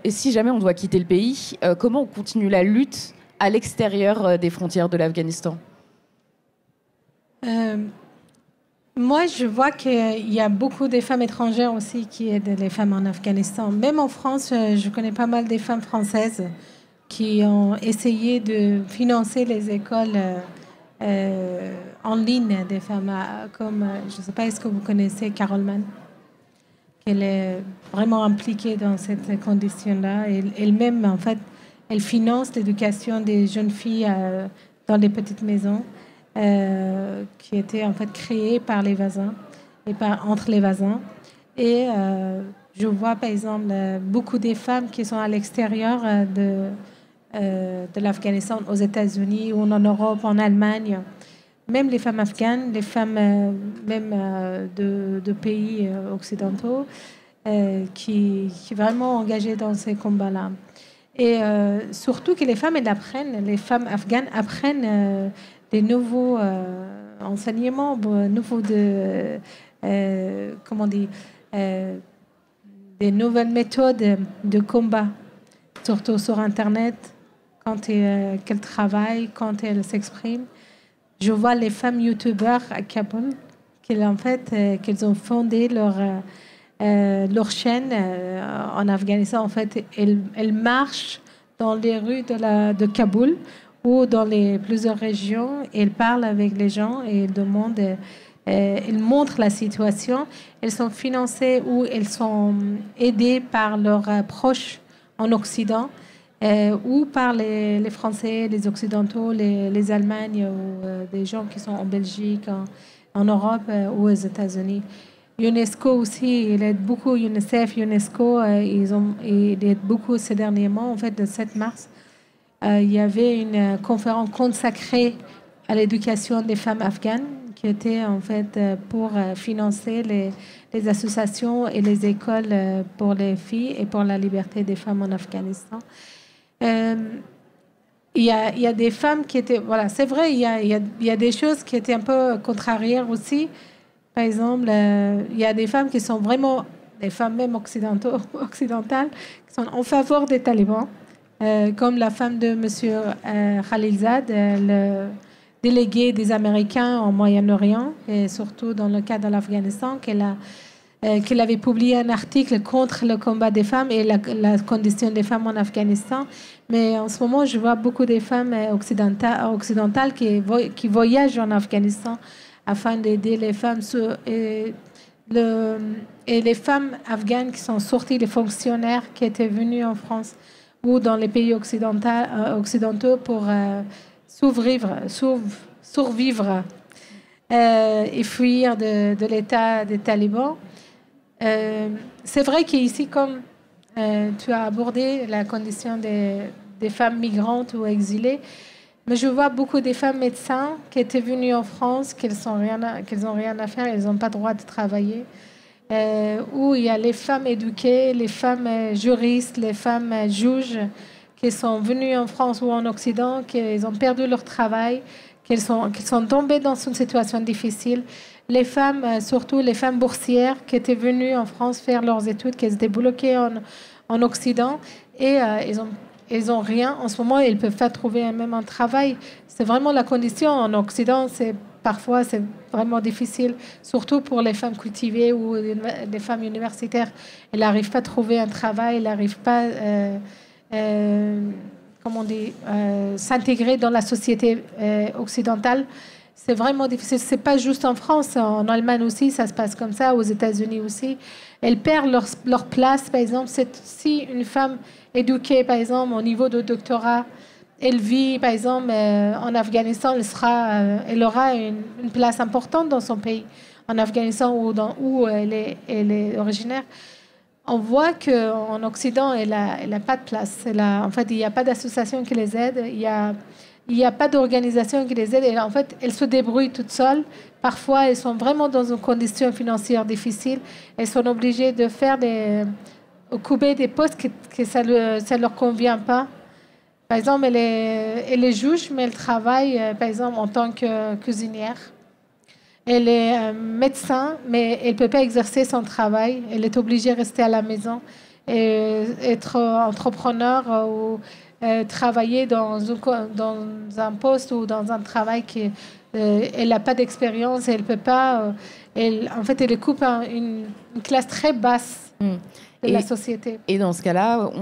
si jamais on doit quitter le pays, comment on continue la lutte à l'extérieur des frontières de l'Afghanistan ? Moi, je vois qu'il y a beaucoup de femmes étrangères aussi qui aident les femmes en Afghanistan. Même en France, je connais pas mal des femmes françaises qui ont essayé de financer les écoles en ligne des femmes, comme, je ne sais pas, est-ce que vous connaissez Carole Mann? Elle est vraiment impliquée dans cette condition-là. Elle-même, en fait, elle finance l'éducation des jeunes filles dans des petites maisons. Qui était en fait créé par les voisins et entre les voisins. Et je vois par exemple beaucoup des femmes qui sont à l'extérieur de l'Afghanistan, aux États-Unis ou en Europe, en Allemagne. Même les femmes afghanes, les femmes même de pays occidentaux qui sont vraiment engagées dans ces combats-là. Et surtout que les femmes afghanes apprennent des nouveaux enseignements, des nouvelles méthodes de combat, surtout sur Internet, quand qu'elles travaillent, quand elles s'expriment. Je vois les femmes youtubeurs à Kaboul, qu'elles ont fondé leur chaîne en Afghanistan. En fait, elles marchent dans les rues de Kaboul ou dans plusieurs régions, et elles parlent avec les gens et elles montrent la situation. Elles sont financées ou elles sont aidées par leurs proches en Occident ou par les Français, les Occidentaux, les Allemagnes ou des gens qui sont en Belgique, en Europe ou aux États-Unis. UNESCO aussi, il aide beaucoup, UNICEF, UNESCO, ils aident beaucoup ces derniers mois. En fait, le 7 mars, il y avait une conférence consacrée à l'éducation des femmes afghanes qui était en fait pour financer les associations et les écoles pour les filles et pour la liberté des femmes en Afghanistan. Il y a des femmes qui étaient... Voilà, c'est vrai, il y a des choses qui étaient un peu contrarières aussi. Par exemple, il y a des femmes qui sont vraiment... Des femmes même occidentales qui sont en faveur des talibans, comme la femme de M. Khalilzad, le délégué des Américains au Moyen-Orient, et surtout dans le cas de l'Afghanistan, qu'elle avait publié un article contre le combat des femmes et la condition des femmes en Afghanistan. Mais en ce moment, je vois beaucoup de femmes occidentales qui voyagent en Afghanistan afin d'aider les femmes. Et les femmes afghanes qui sont sorties, les fonctionnaires qui étaient venus en France ou dans les pays occidentaux pour survivre et fuir de l'État des talibans. C'est vrai qu'ici, comme tu as abordé la condition des femmes migrantes ou exilées, mais je vois beaucoup de femmes médecins qui étaient venues en France, qu'elles n'ont rien à faire, elles n'ont pas le droit de travailler. Où il y a les femmes éduquées, les femmes juristes, les femmes juges qui sont venues en France ou en Occident, qui ont perdu leur travail, qui sont tombées dans une situation difficile. Les femmes, surtout les femmes boursières qui étaient venues en France faire leurs études, qui étaient bloquées en Occident et ils ont rien. En ce moment, ils ne peuvent pas trouver même un travail. C'est vraiment la condition. En Occident, parfois, c'est vraiment difficile, surtout pour les femmes cultivées ou les femmes universitaires. Elles n'arrivent pas à trouver un travail, elles n'arrivent pas s'intégrer dans la société occidentale. C'est vraiment difficile. Ce n'est pas juste en France. En Allemagne aussi, ça se passe comme ça. Aux États-Unis aussi. Elles perdent leur place. Par exemple, si une femme éduquée, par exemple, au niveau de doctorat, elle vit, par exemple, en Afghanistan, elle aura une place importante dans son pays, en Afghanistan où elle est originaire. On voit qu'en Occident, elle n'a pas de place. En fait, il n'y a pas d'association qui les aide. Il n'y a pas d'organisation qui les aide. Et en fait, elles se débrouillent toutes seules. Parfois, elles sont vraiment dans une condition financière difficile. Elles sont obligées de occuper des postes que ça ne leur convient pas. Par exemple, elle est juge, mais elle travaille, par exemple, en tant que cuisinière. Elle est médecin, mais elle ne peut pas exercer son travail. Elle est obligée de rester à la maison et être entrepreneur ou travailler dans un poste ou dans un travail elle n'a pas d'expérience. Elle peut pas. En fait, elle coupe une classe très basse. De la société. Et dans ce cas-là,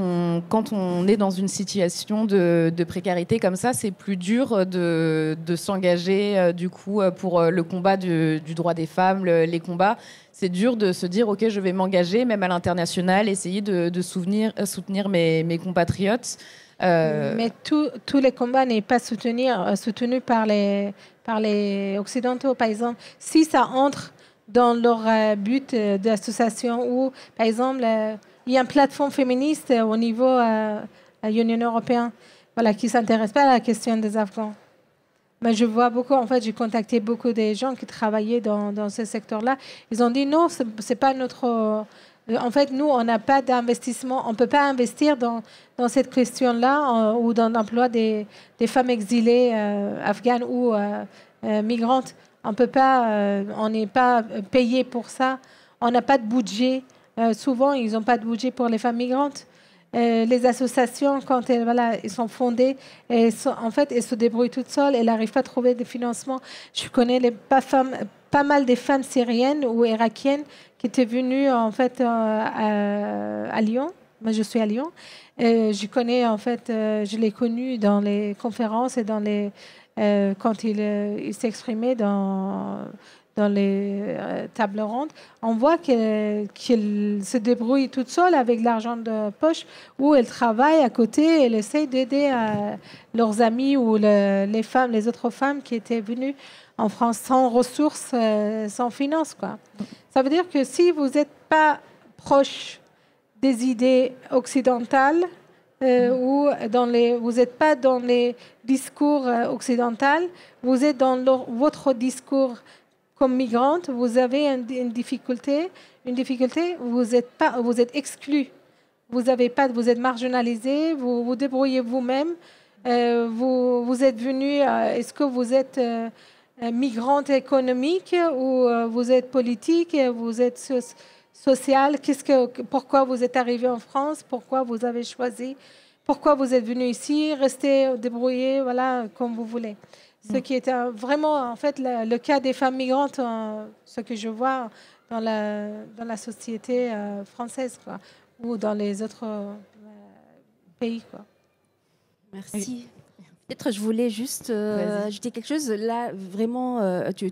quand on est dans une situation de précarité comme ça, c'est plus dur de s'engager du coup pour le combat du droit des femmes, les combats. C'est dur de se dire, OK, je vais m'engager, même à l'international, essayer de soutenir mes compatriotes. Mais tous les combats n'est pas soutenus par les Occidentaux. Par exemple, si ça entre dans leur but d'association ou, par exemple, il y a une plateforme féministe au niveau Union européenne qui ne s'intéresse pas à la question des Afghans. Mais je vois beaucoup, en fait, j'ai contacté beaucoup de gens qui travaillaient dans ce secteur-là. Ils ont dit non, c'est pas notre... En fait, nous, on n'a pas d'investissement. On ne peut pas investir dans cette question-là ou dans l'emploi des femmes exilées afghanes ou migrantes. On peut pas, on n'est pas payé pour ça. On n'a pas de budget. Souvent, ils n'ont pas de budget pour les femmes migrantes. Les associations, quand elles sont fondées, en fait, elles se débrouillent toutes seules. Elles n'arrivent pas à trouver des financements. Je connais pas mal des femmes syriennes ou irakiennes qui étaient venues en fait à Lyon. Moi, je suis à Lyon. Je connais en fait, je l'ai connues dans les conférences et quand il s'exprimait dans les tables rondes, on voit qu'elle se débrouille toute seule avec l'argent de poche, où elle travaille à côté, elle essaie d'aider leurs amis ou les autres femmes qui étaient venues en France sans ressources, sans finances, quoi. Ça veut dire que si vous n'êtes pas proche des idées occidentales, ou vous n'êtes pas dans les discours occidentaux, vous êtes dans votre discours comme migrante, vous avez une difficulté, vous êtes exclu. Vous êtes marginalisé, vous vous débrouillez vous-même. Vous êtes venu, est-ce que vous êtes migrante économique ou vous êtes politique, vous êtes social? Pourquoi vous êtes arrivé en France? Pourquoi vous avez choisi? Pourquoi vous êtes venu ici? Restez débrouillés, voilà, comme vous voulez. Ce qui est vraiment, en fait, le cas des femmes migrantes, ce que je vois dans la société française, quoi, ou dans les autres pays, quoi. Merci. Peut-être je voulais juste ajouter quelque chose. Là, vraiment, tu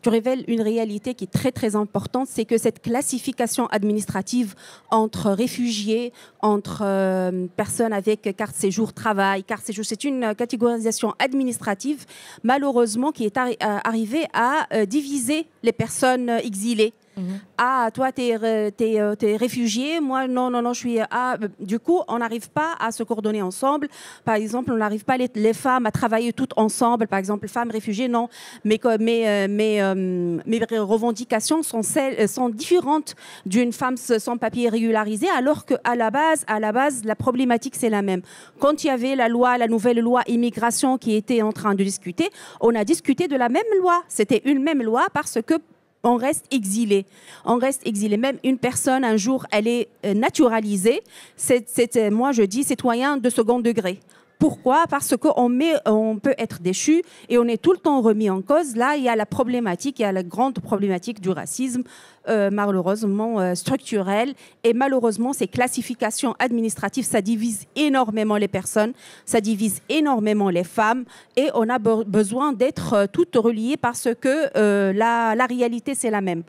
révèles une réalité qui est très, très importante. C'est que cette classification administrative entre réfugiés, entre personnes avec carte séjour, travail, carte séjour, c'est une catégorisation administrative, malheureusement, qui est arrivée à diviser les personnes exilées. Ah, toi, t'es réfugié, moi, non, je suis... du coup, on n'arrive pas à se coordonner ensemble. Par exemple, on n'arrive pas, les femmes, à travailler toutes ensemble. Par exemple, femmes réfugiées, non. Mes revendications sont différentes d'une femme sans papier régularisé, alors qu'à la base, la problématique, c'est la même. Quand il y avait la nouvelle loi immigration qui était en train de discuter, on a discuté de la même loi. C'était une même loi parce que on reste exilé. Même une personne, un jour, elle est naturalisée. Moi, je dis citoyen de second degré. Pourquoi? Parce qu'on peut être déchu et on est tout le temps remis en cause. Là, il y a la grande problématique du racisme, malheureusement structurelle. Et malheureusement, ces classifications administratives, ça divise énormément les personnes, ça divise énormément les femmes. Et on a besoin d'être toutes reliées parce que la réalité, c'est la même.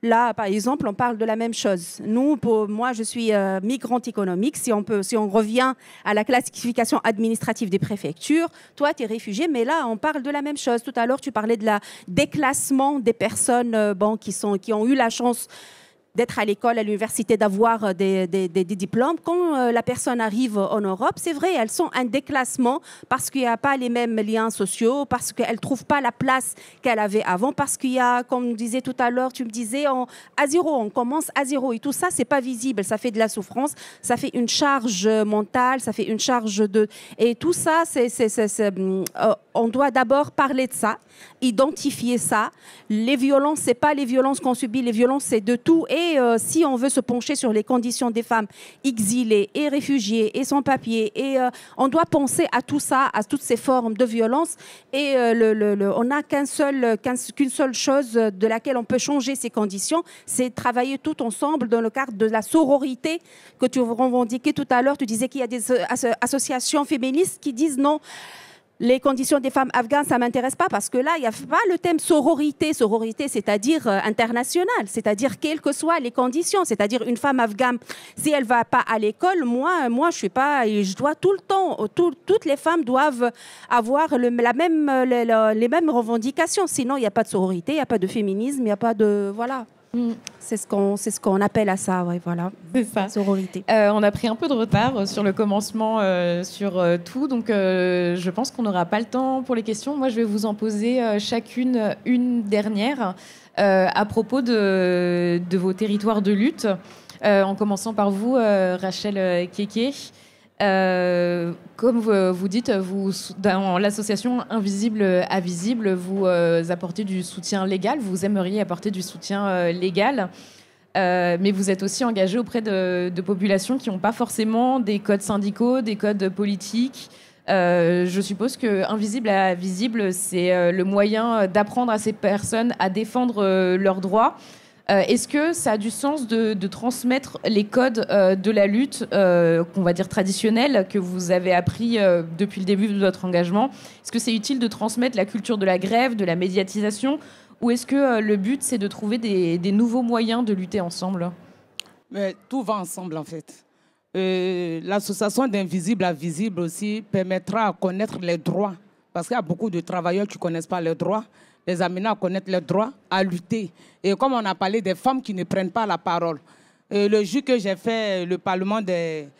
Là, par exemple, on parle de la même chose. Moi, je suis migrante économique. Si on revient à la classification administrative des préfectures, toi, tu es réfugié, mais là, on parle de la même chose. Tout à l'heure, tu parlais de la déclassement des personnes qui ont eu la chance d'être à l'école, à l'université, d'avoir des diplômes. Quand la personne arrive en Europe, c'est vrai, elles sont un déclassement parce qu'il n'y a pas les mêmes liens sociaux, parce qu'elles ne trouvent pas la place qu'elles avaient avant, parce qu'il y a, comme tu disais tout à l'heure, tu me disais, à zéro, on commence à zéro. Et tout ça, ce n'est pas visible, ça fait de la souffrance, ça fait une charge mentale, ça fait une charge de... Et tout ça, on doit d'abord parler de ça, identifier ça. Les violences, ce n'est pas les violences qu'on subit, les violences, c'est de tout. Et si on veut se pencher sur les conditions des femmes exilées et réfugiées et sans papier, on doit penser à tout ça, à toutes ces formes de violence. Et on n'a qu'une seule chose de laquelle on peut changer ces conditions, c'est travailler tout ensemble dans le cadre de la sororité que tu revendiquais tout à l'heure. Tu disais qu'il y a des associations féministes qui disent non. Les conditions des femmes afghanes, ça ne m'intéresse pas parce que là, il n'y a pas le thème sororité. Sororité, c'est-à-dire internationale, c'est-à-dire quelles que soient les conditions. C'est-à-dire une femme afghane, si elle ne va pas à l'école, moi je suis pas... Je dois tout le temps... Toutes les femmes doivent avoir les mêmes revendications. Sinon, il n'y a pas de sororité, il n'y a pas de féminisme, il n'y a pas de... Voilà. C'est ce qu'on appelle à ça, ouais, voilà. C'est ça. Sororité. On a pris un peu de retard sur le commencement, sur tout, donc je pense qu'on n'aura pas le temps pour les questions. Moi, je vais vous en poser chacune une dernière à propos de vos territoires de lutte, en commençant par vous, Rachel Keke. Comme vous dites, dans l'association Invisible à Visible, vous apportez du soutien légal, vous aimeriez apporter du soutien légal, mais vous êtes aussi engagé auprès de populations qui n'ont pas forcément des codes syndicaux, des codes politiques. Je suppose que Invisible à Visible, c'est le moyen d'apprendre à ces personnes à défendre leurs droits. Est-ce que ça a du sens de transmettre les codes de la lutte, qu'on va dire traditionnelle, que vous avez appris depuis le début de votre engagement? Est-ce que c'est utile de transmettre la culture de la grève, de la médiatisation, ou est-ce que le but, c'est de trouver des nouveaux moyens de lutter ensemble? Mais tout va ensemble, en fait. L'association d'Invisible à Visible aussi permettra de connaître les droits, parce qu'il y a beaucoup de travailleurs qui ne connaissent pas leurs droits. Les amener à connaître leurs droits, à lutter. Et comme on a parlé des femmes qui ne prennent pas la parole, le jour que j'ai fait le Parlement des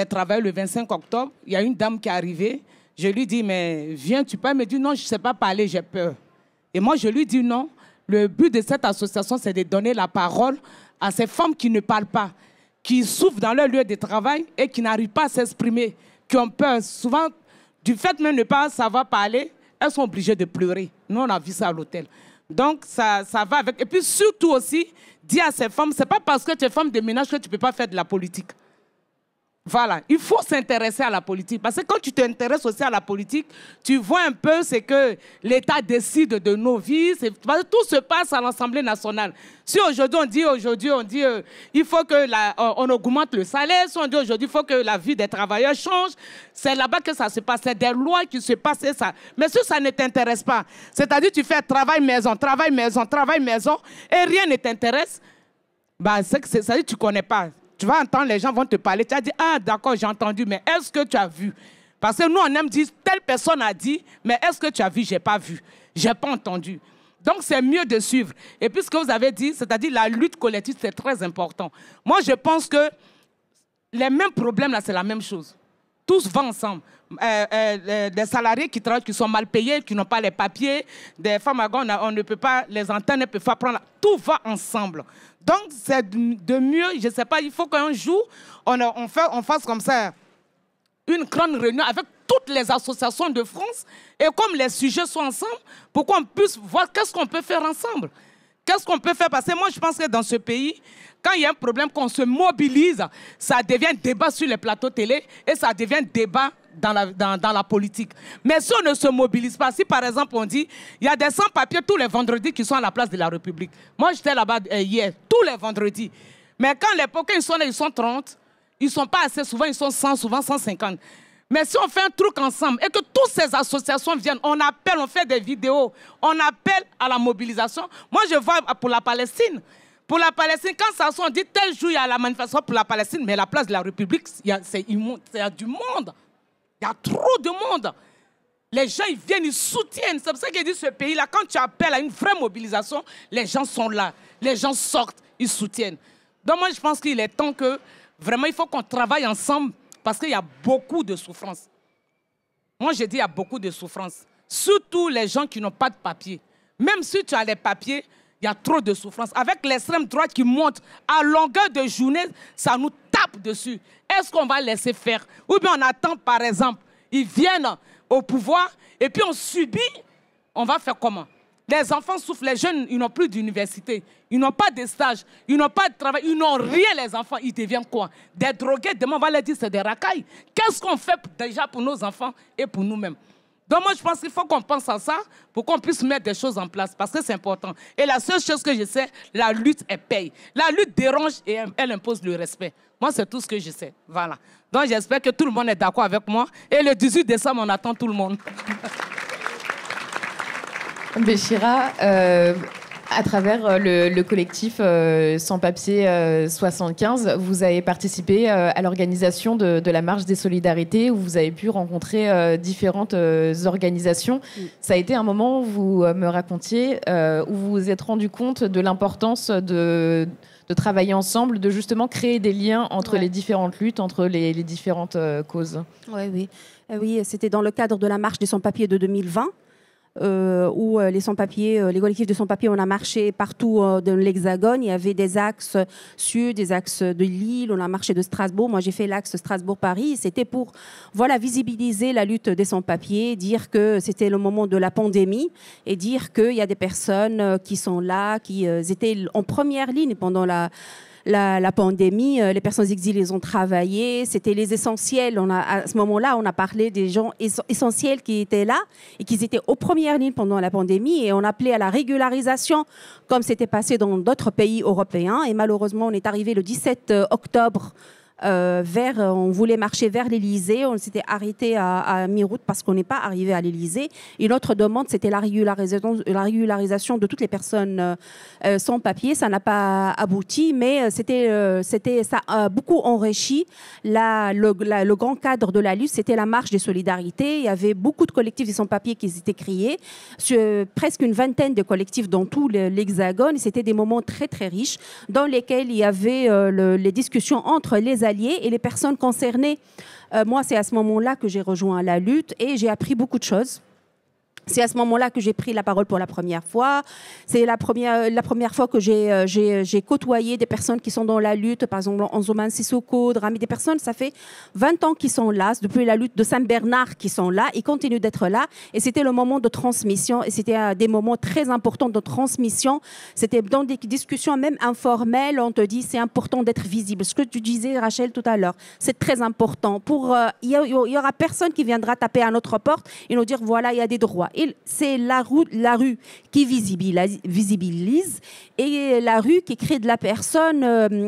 travailleurs le 25 octobre, il y a une dame qui est arrivée. Je lui dis, mais viens, tu peux? Elle me dit, non, je ne sais pas parler, j'ai peur. Et moi, je lui dis, non, Le but de cette association, c'est de donner la parole à ces femmes qui ne parlent pas, qui souffrent dans leur lieu de travail et qui n'arrivent pas à s'exprimer, qui ont peur. Souvent, du fait même de ne pas savoir parler, elles sont obligées de pleurer. Nous, on a vu ça à l'hôtel. Donc, ça va avec. Et puis, surtout aussi, dire à ces femmes, ce n'est pas parce que tu es femme de ménage que tu ne peux pas faire de la politique. Voilà, il faut s'intéresser à la politique. Parce que quand tu t'intéresses aussi à la politique, tu vois un peu ce que l'État décide de nos vies. Parce que tout se passe à l'Assemblée nationale. Si aujourd'hui on dit il faut que on augmente le salaire, si on dit aujourd'hui il faut que la vie des travailleurs change, c'est là-bas que ça se passe. C'est des lois qui se passent et ça. Mais si ça ne t'intéresse pas, c'est-à-dire tu fais travail maison, et rien ne t'intéresse, bah, c'est-à-dire que tu ne connais pas. Tu vas entendre, les gens vont te parler. Tu vas dire, ah d'accord, j'ai entendu, mais est-ce que tu as vu? Parce que nous, on aime dire, telle personne a dit, mais est-ce que tu as vu? Je n'ai pas vu, je n'ai pas entendu. Donc, c'est mieux de suivre. Et puis, ce que vous avez dit, c'est-à-dire la lutte collective, c'est très important. Moi, je pense que les mêmes problèmes, là, c'est la même chose. Tous vont ensemble. Des salariés qui travaillent, qui sont mal payés, qui n'ont pas les papiers, des femmes à gauche, on ne peut pas, les antennes ne peuvent pas prendre. Tout va ensemble. Donc, c'est de mieux, je ne sais pas, il faut qu'un jour, on fasse comme ça une grande réunion avec toutes les associations de France et comme les sujets sont ensemble, pour qu'on puisse voir qu'est-ce qu'on peut faire ensemble. Qu'est-ce qu'on peut faire? Parce que moi, je pense que dans ce pays, quand il y a un problème, qu'on se mobilise, ça devient débat sur les plateaux télé et ça devient débat dans la politique. Mais si on ne se mobilise pas, si par exemple on dit, il y a des sans-papiers tous les vendredis qui sont à la place de la République. Moi, j'étais là-bas hier, tous les vendredis. Mais quand les poquets, ils sont 30, ils ne sont pas assez souvent, ils sont 100, souvent 150. Mais si on fait un truc ensemble et que toutes ces associations viennent, on appelle, on fait des vidéos, on appelle à la mobilisation. Moi, je vois pour la Palestine. Pour la Palestine, quand ça on dit tel jour, il y a la manifestation pour la Palestine, mais la place de la République, il y a du monde. Il y a trop de monde. Les gens, ils viennent, ils soutiennent. C'est pour ça qu'il dit ce pays-là, quand tu appelles à une vraie mobilisation, les gens sont là. Les gens sortent, ils soutiennent. Donc moi, je pense qu'il est temps que, vraiment, il faut qu'on travaille ensemble parce qu'il y a beaucoup de souffrance. Moi, je dis il y a beaucoup de souffrance. Surtout les gens qui n'ont pas de papier. Même si tu as les papiers, il y a trop de souffrance. Avec l'extrême droite qui monte à longueur de journée, ça nous tape dessus. Est-ce qu'on va laisser faire? Ou bien on attend, par exemple, ils viennent au pouvoir et puis on subit, on va faire comment? Les enfants souffrent, les jeunes, ils n'ont plus d'université, ils n'ont pas de stage, ils n'ont pas de travail, ils n'ont rien, les enfants, ils deviennent quoi? Des drogués, demain on va leur dire c'est des racailles. Qu'est-ce qu'on fait déjà pour nos enfants et pour nous-mêmes? Donc moi, je pense qu'il faut qu'on pense à ça pour qu'on puisse mettre des choses en place, parce que c'est important. Et la seule chose que je sais, la lutte, elle paye. La lutte dérange et elle impose le respect. Moi, c'est tout ce que je sais. Voilà. Donc j'espère que tout le monde est d'accord avec moi. Et le 18 décembre, on attend tout le monde. Béchira, à travers le collectif Sans Papiers 75, vous avez participé à l'organisation de la Marche des Solidarités, où vous avez pu rencontrer différentes organisations. Ça a été un moment où vous me racontiez, où vous vous êtes rendu compte de l'importance de travailler ensemble, de justement créer des liens entre les différentes luttes, entre les différentes causes. Oui, c'était dans le cadre de la Marche des Sans-Papiers de 2020. Où les sans-papiers, les collectifs de sans-papiers, on a marché partout dans l'Hexagone. Il y avait des axes sud, des axes de Lille, on a marché de Strasbourg. Moi, j'ai fait l'axe Strasbourg-Paris. C'était pour visibiliser la lutte des sans-papiers, dire que c'était le moment de la pandémie et dire qu'il y a des personnes qui sont là, qui étaient en première ligne pendant la pandémie. Les personnes exilées ont travaillé, c'était les essentiels. À ce moment-là, on a parlé des gens essentiels qui étaient là et qui étaient aux premières lignes pendant la pandémie, et on appelait à la régularisation, comme c'était passé dans d'autres pays européens. Et malheureusement, on est arrivé le 17 octobre on voulait marcher vers l'Élysée. On s'était arrêté à mi-route parce qu'on n'est pas arrivé à l'Élysée. Et notre demande, c'était la régularisation de toutes les personnes sans papier. Ça n'a pas abouti, mais ça a beaucoup enrichi le grand cadre de la lutte. C'était la marche des solidarités. Il y avait beaucoup de collectifs des sans-papiers qui étaient créés, presque une vingtaine de collectifs dans tout l'Hexagone. C'était des moments très, très riches dans lesquels il y avait les discussions entre les alliés et les personnes concernées. Moi, c'est à ce moment-là que j'ai rejoint la lutte et j'ai appris beaucoup de choses. C'est à ce moment-là que j'ai pris la parole pour la première fois. C'est la première fois que j'ai côtoyé des personnes qui sont dans la lutte, par exemple Anzouman Sissoko, Drami, des personnes, ça fait 20 ans qu'ils sont là, depuis la lutte de Saint-Bernard qu'ils sont là, ils continuent d'être là. Et c'était le moment de transmission, et c'était des moments très importants de transmission. C'était dans des discussions même informelles, on te dit c'est important d'être visible. Ce que tu disais, Rachel, tout à l'heure, c'est très important. Il y aura personne qui viendra taper à notre porte et nous dire voilà, il y a des droits. C'est la rue qui visibilise et la rue qui crée de la personne,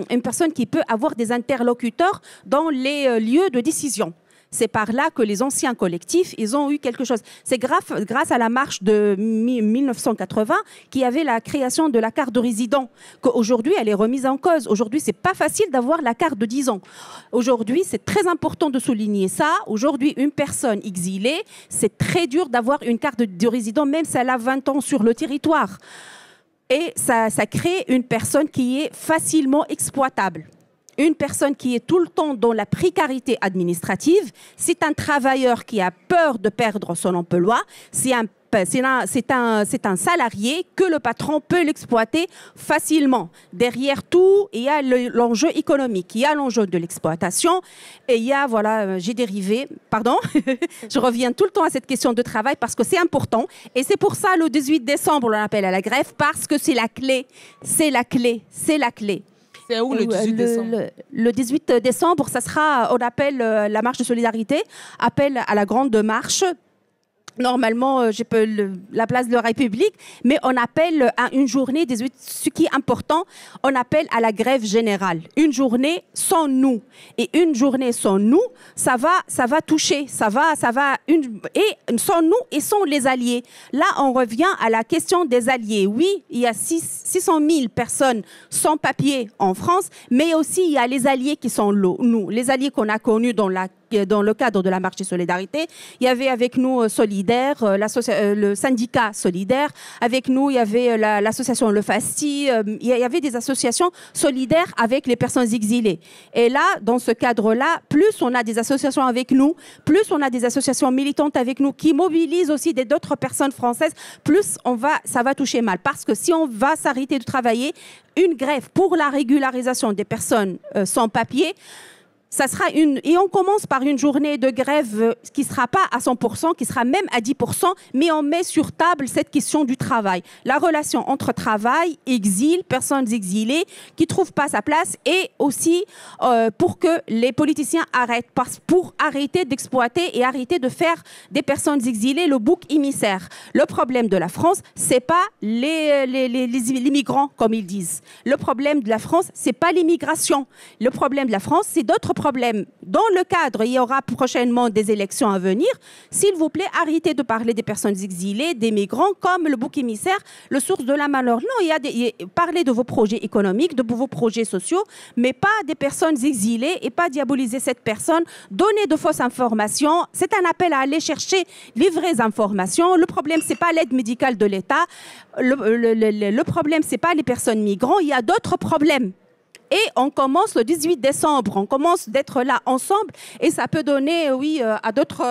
une personne qui peut avoir des interlocuteurs dans les lieux de décision. C'est par là que les anciens collectifs, ils ont eu quelque chose. C'est grâce à la marche de 1980 qu'il y avait la création de la carte de résident, qu'aujourd'hui, elle est remise en cause. Aujourd'hui, c'est pas facile d'avoir la carte de 10 ans. Aujourd'hui, c'est très important de souligner ça. Aujourd'hui, une personne exilée, c'est très dur d'avoir une carte de résident, même si elle a 20 ans sur le territoire. Et ça crée une personne qui est facilement exploitable. Une personne qui est tout le temps dans la précarité administrative, c'est un travailleur qui a peur de perdre son emploi, c'est un salarié que le patron peut l'exploiter facilement. Derrière tout, il y a l'enjeu économique, il y a l'enjeu de l'exploitation et il y a, voilà, j'ai dérivé, pardon, je reviens tout le temps à cette question de travail parce que c'est important et c'est pour ça le 18 décembre, on appelle à la grève parce que c'est la clé, c'est la clé, c'est la clé. C'est où le 18 décembre? Le 18 décembre, ça sera, on appelle la marche de solidarité, appel à la grande marche. Normalement, la place de la République, mais on appelle à une journée, ce qui est important, on appelle à la grève générale. Une journée sans nous. Et une journée sans nous, ça va toucher, et sans nous et sans les alliés. Là, on revient à la question des alliés. Oui, il y a 600 000 personnes sans papier en France, mais aussi il y a les alliés qui sont nous. Les alliés qu'on a connus dans le cadre de la marche de solidarité. Il y avait avec nous Solidaire, le syndicat Solidaire. Avec nous, il y avait l'association Le Fasti. Il y avait des associations solidaires avec les personnes exilées. Et là, dans ce cadre-là, plus on a des associations avec nous, plus on a des associations militantes avec nous qui mobilisent aussi d'autres personnes françaises, plus ça va toucher mal. Parce que si on va s'arrêter de travailler, une grève pour la régularisation des personnes sans papier, et on commence par une journée de grève qui ne sera pas à 100%, qui sera même à 10%, mais on met sur table cette question du travail. La relation entre travail, exil, personnes exilées qui ne trouvent pas sa place et aussi pour que les politiciens arrêtent, pour arrêter d'exploiter et arrêter de faire des personnes exilées le bouc émissaire. Le problème de la France, ce n'est pas les migrants, comme ils disent. Le problème de la France, ce n'est pas l'immigration. Le problème de la France, c'est d'autres problème. Dans le cadre, il y aura prochainement des élections à venir. S'il vous plaît, arrêtez de parler des personnes exilées, des migrants, comme le bouc émissaire, le source de la malheur. Non, parlez de vos projets économiques, de vos projets sociaux, mais pas des personnes exilées et pas diaboliser cette personne, donner de fausses informations. C'est un appel à aller chercher les vraies informations. Le problème, c'est pas l'aide médicale de l'État. Le problème, c'est pas les personnes migrantes. Il y a d'autres problèmes. Et on commence le 18 décembre, on commence d'être là ensemble et ça peut donner, à d'autres...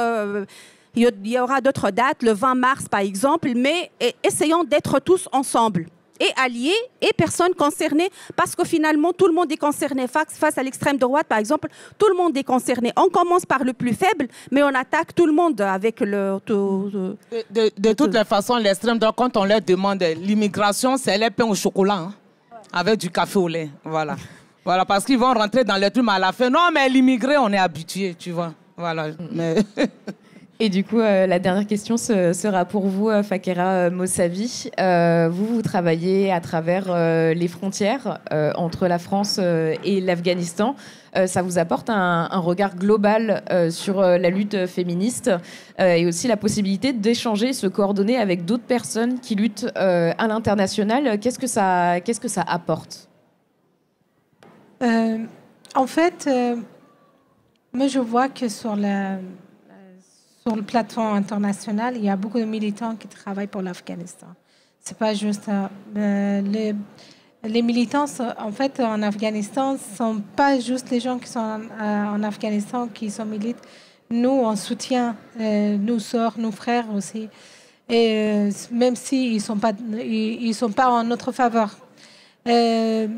il y aura d'autres dates, le 20 mars par exemple, mais essayons d'être tous ensemble. Et alliés et personnes concernées, parce que finalement, tout le monde est concerné face à l'extrême droite, par exemple, tout le monde est concerné. On commence par le plus faible, mais on attaque tout le monde avec le... De toutes les façons, l'extrême droite, quand on leur demande l'immigration, c'est les pains au chocolat, hein. Avec du café au lait, voilà. Voilà, parce qu'ils vont rentrer dans les trucs à la fin. Non, mais l'immigré, on est habitué, tu vois. Voilà. Mais... Et du coup, la dernière question sera pour vous, Fakera Mossavi. Vous travaillez à travers les frontières entre la France et l'Afghanistan. Ça vous apporte un regard global sur la lutte féministe et aussi la possibilité d'échanger, se coordonner avec d'autres personnes qui luttent à l'international. Qu'est-ce que ça apporte? En fait, moi je vois que sur le plateau international, il y a beaucoup de militants qui travaillent pour l'Afghanistan. C'est pas juste les militants, en fait, en Afghanistan, sont pas juste les gens qui sont en Afghanistan qui sont militent. Nous, on soutient nos sœurs, nos frères aussi. et même s'ils sont pas en notre faveur. Et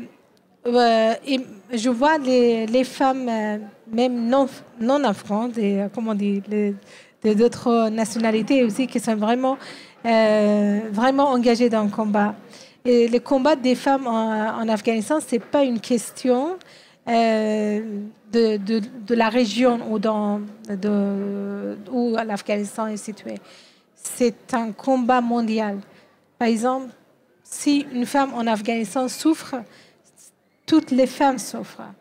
je vois les femmes, même non afghanes, comment on dit, d'autres nationalités aussi, qui sont vraiment engagées dans le combat. Et le combat des femmes en Afghanistan, c'est pas une question de la région où l'Afghanistan est situé. C'est un combat mondial. Par exemple, si une femme en Afghanistan souffre, toutes les femmes souffrent.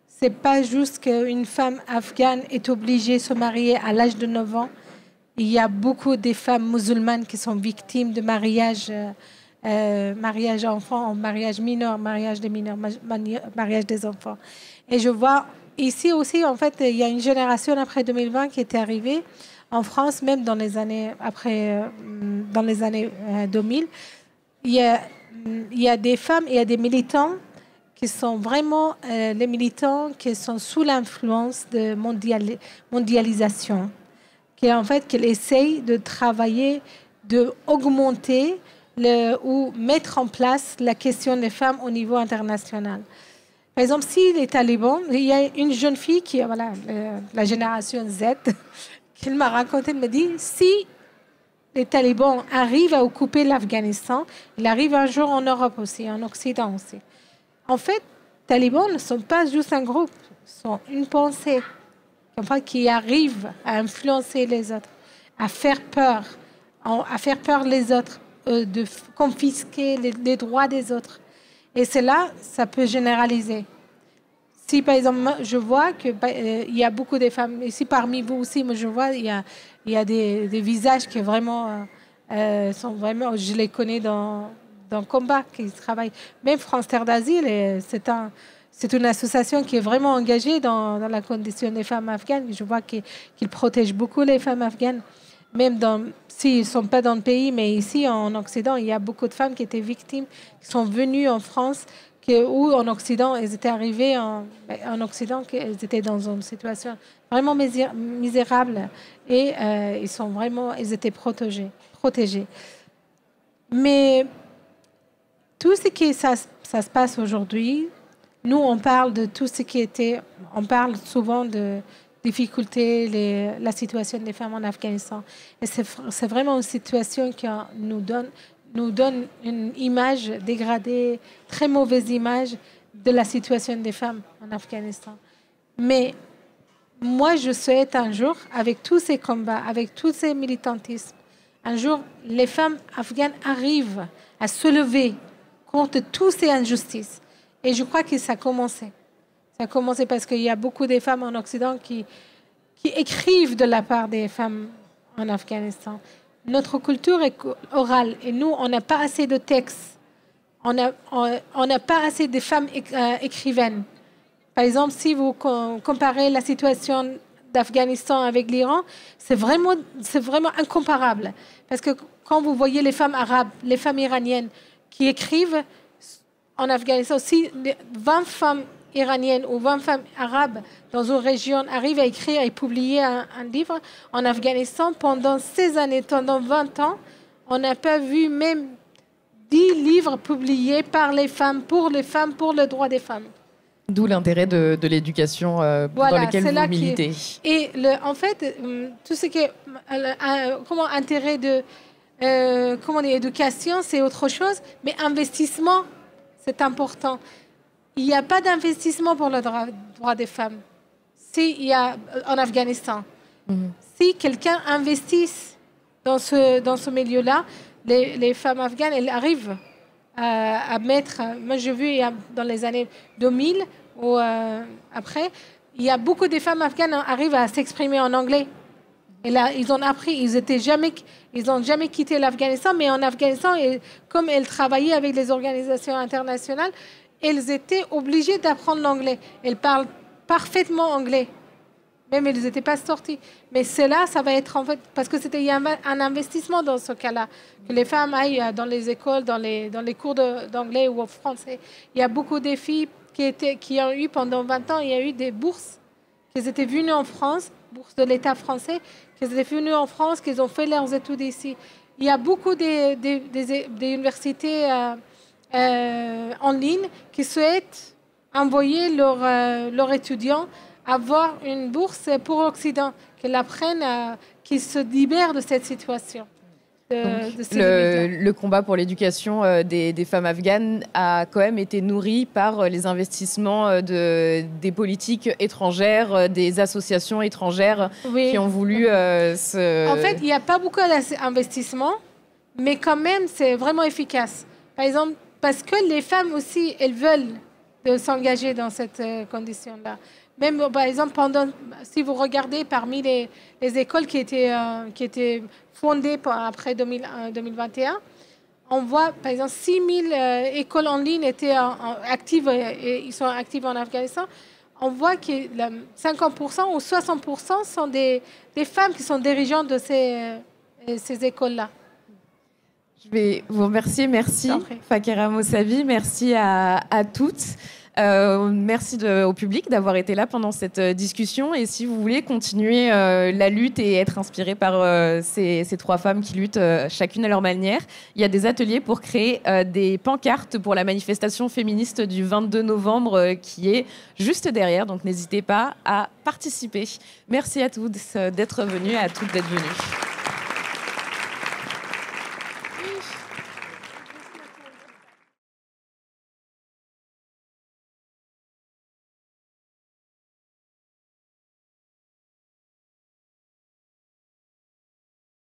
C'est pas juste qu'une femme afghane est obligée de se marier à l'âge de 9 ans. Il y a beaucoup de femmes musulmanes qui sont victimes de mariage enfants, mariage mineur, mariage des mineurs, mariage des enfants. Et je vois ici aussi, en fait, il y a une génération après 2020 qui était arrivée en France, même dans les années 2000. Il y a des femmes, il y a des militants qui sont vraiment les militants qui sont sous l'influence de mondialisation, qui en fait qu'ils essayent de travailler, de augmenter ou mettre en place la question des femmes au niveau international. Par exemple, si les talibans, il y a une jeune fille qui, voilà, la génération Z, qui m'a raconté, elle me dit, si les talibans arrivent à occuper l'Afghanistan, ils arrivent un jour en Europe aussi, en Occident aussi. En fait, les talibans ne sont pas juste un groupe, ils sont une pensée qui arrive à influencer les autres, à faire peur les autres, de confisquer les droits des autres. Et c'est là, ça peut généraliser. Si, par exemple, je vois qu'il y a beaucoup de femmes, ici parmi vous aussi, moi je vois, il y a des visages qui vraiment, sont vraiment, je les connais dans le combat, qui travaillent. Même France Terre d'Asile, c'est une association qui est vraiment engagée dans la condition des femmes afghanes. Je vois qu'ils protègent beaucoup les femmes afghanes. Même s'ils ne sont pas dans le pays, mais ici en Occident, il y a beaucoup de femmes qui étaient victimes, qui sont venues en France, ou en Occident, elles étaient arrivées en Occident, elles étaient dans une situation vraiment misérable et elles étaient protégées. Mais tout ce qui ça se passe aujourd'hui, nous on parle de tout ce qui était, on parle souvent de difficultés, la situation des femmes en Afghanistan. Et c'est vraiment une situation qui nous donne une image dégradée, très mauvaise image de la situation des femmes en Afghanistan. Mais moi, je souhaite un jour, avec tous ces combats, avec tous ces militantismes, un jour, les femmes afghanes arrivent à se lever contre toutes ces injustices. Et je crois que ça a commencé. Ça a commencé parce qu'il y a beaucoup de femmes en Occident qui écrivent de la part des femmes en Afghanistan. Notre culture est orale et nous, on n'a pas assez de textes. On n'a pas assez de femmes écrivaines. Par exemple, si vous comparez la situation d'Afghanistan avec l'Iran, c'est vraiment incomparable. Parce que quand vous voyez les femmes arabes, les femmes iraniennes qui écrivent en Afghanistan, si 20 femmes iraniennes ou 20 femmes arabes dans une région arrivent à écrire et publier un livre en Afghanistan, pendant ces années, pendant 20 ans, on n'a pas vu même 10 livres publiés par les femmes, pour le droit des femmes. D'où l'intérêt de l'éducation dans laquelle vous militez. Et en fait, tout ce qui est intérêt de éducation, c'est autre chose, mais investissement, c'est important. Il n'y a pas d'investissement pour le droit des femmes en Afghanistan. Si quelqu'un investit dans ce milieu-là, les femmes afghanes, elles arrivent à mettre... Moi, j'ai vu dans les années 2000, ou après, il y a beaucoup de femmes afghanes qui arrivent à s'exprimer en anglais. Et là, ils ont appris, ils n'ont jamais quitté l'Afghanistan, mais en Afghanistan, comme elles travaillaient avec les organisations internationales, elles étaient obligées d'apprendre l'anglais. Elles parlent parfaitement anglais. Même elles n'étaient pas sorties. Mais cela, ça va être en fait... Parce que il y a un investissement dans ce cas-là. Que les femmes aillent dans les écoles, dans les cours d'anglais ou en français. Il y a beaucoup de filles qui ont eu pendant 20 ans, il y a eu des bourses. Qu'elles étaient venues en France, bourses de l'État français, qu'elles étaient venues en France, qu'elles ont fait leurs études ici. il y a beaucoup des universités en ligne qui souhaitent envoyer leurs étudiants avoir une bourse pour l'Occident, qu'ils apprennent, qu'ils se libèrent de cette situation. Le combat pour l'éducation des femmes afghanes a quand même été nourri par les investissements des politiques étrangères, des associations étrangères qui ont voulu En fait, il n'y a pas beaucoup d'investissements, mais quand même, c'est vraiment efficace. Par exemple, parce que les femmes aussi, elles veulent s'engager dans cette condition-là. Même, par exemple, si vous regardez parmi les écoles qui étaient fondées après 2021, on voit, par exemple, 6 000 écoles en ligne étaient actives, et ils sont actives en Afghanistan. On voit que 50% ou 60% sont des femmes qui sont dirigeantes de ces écoles-là. Je vais vous remercier. Merci, Fakera Mossavi. Merci à toutes. Merci au public d'avoir été là pendant cette discussion. Et si vous voulez continuer la lutte et être inspiré par ces 3 femmes qui luttent chacune à leur manière, il y a des ateliers pour créer des pancartes pour la manifestation féministe du 22 novembre qui est juste derrière. Donc n'hésitez pas à participer. Merci à toutes d'être venues et à toutes d'être venues.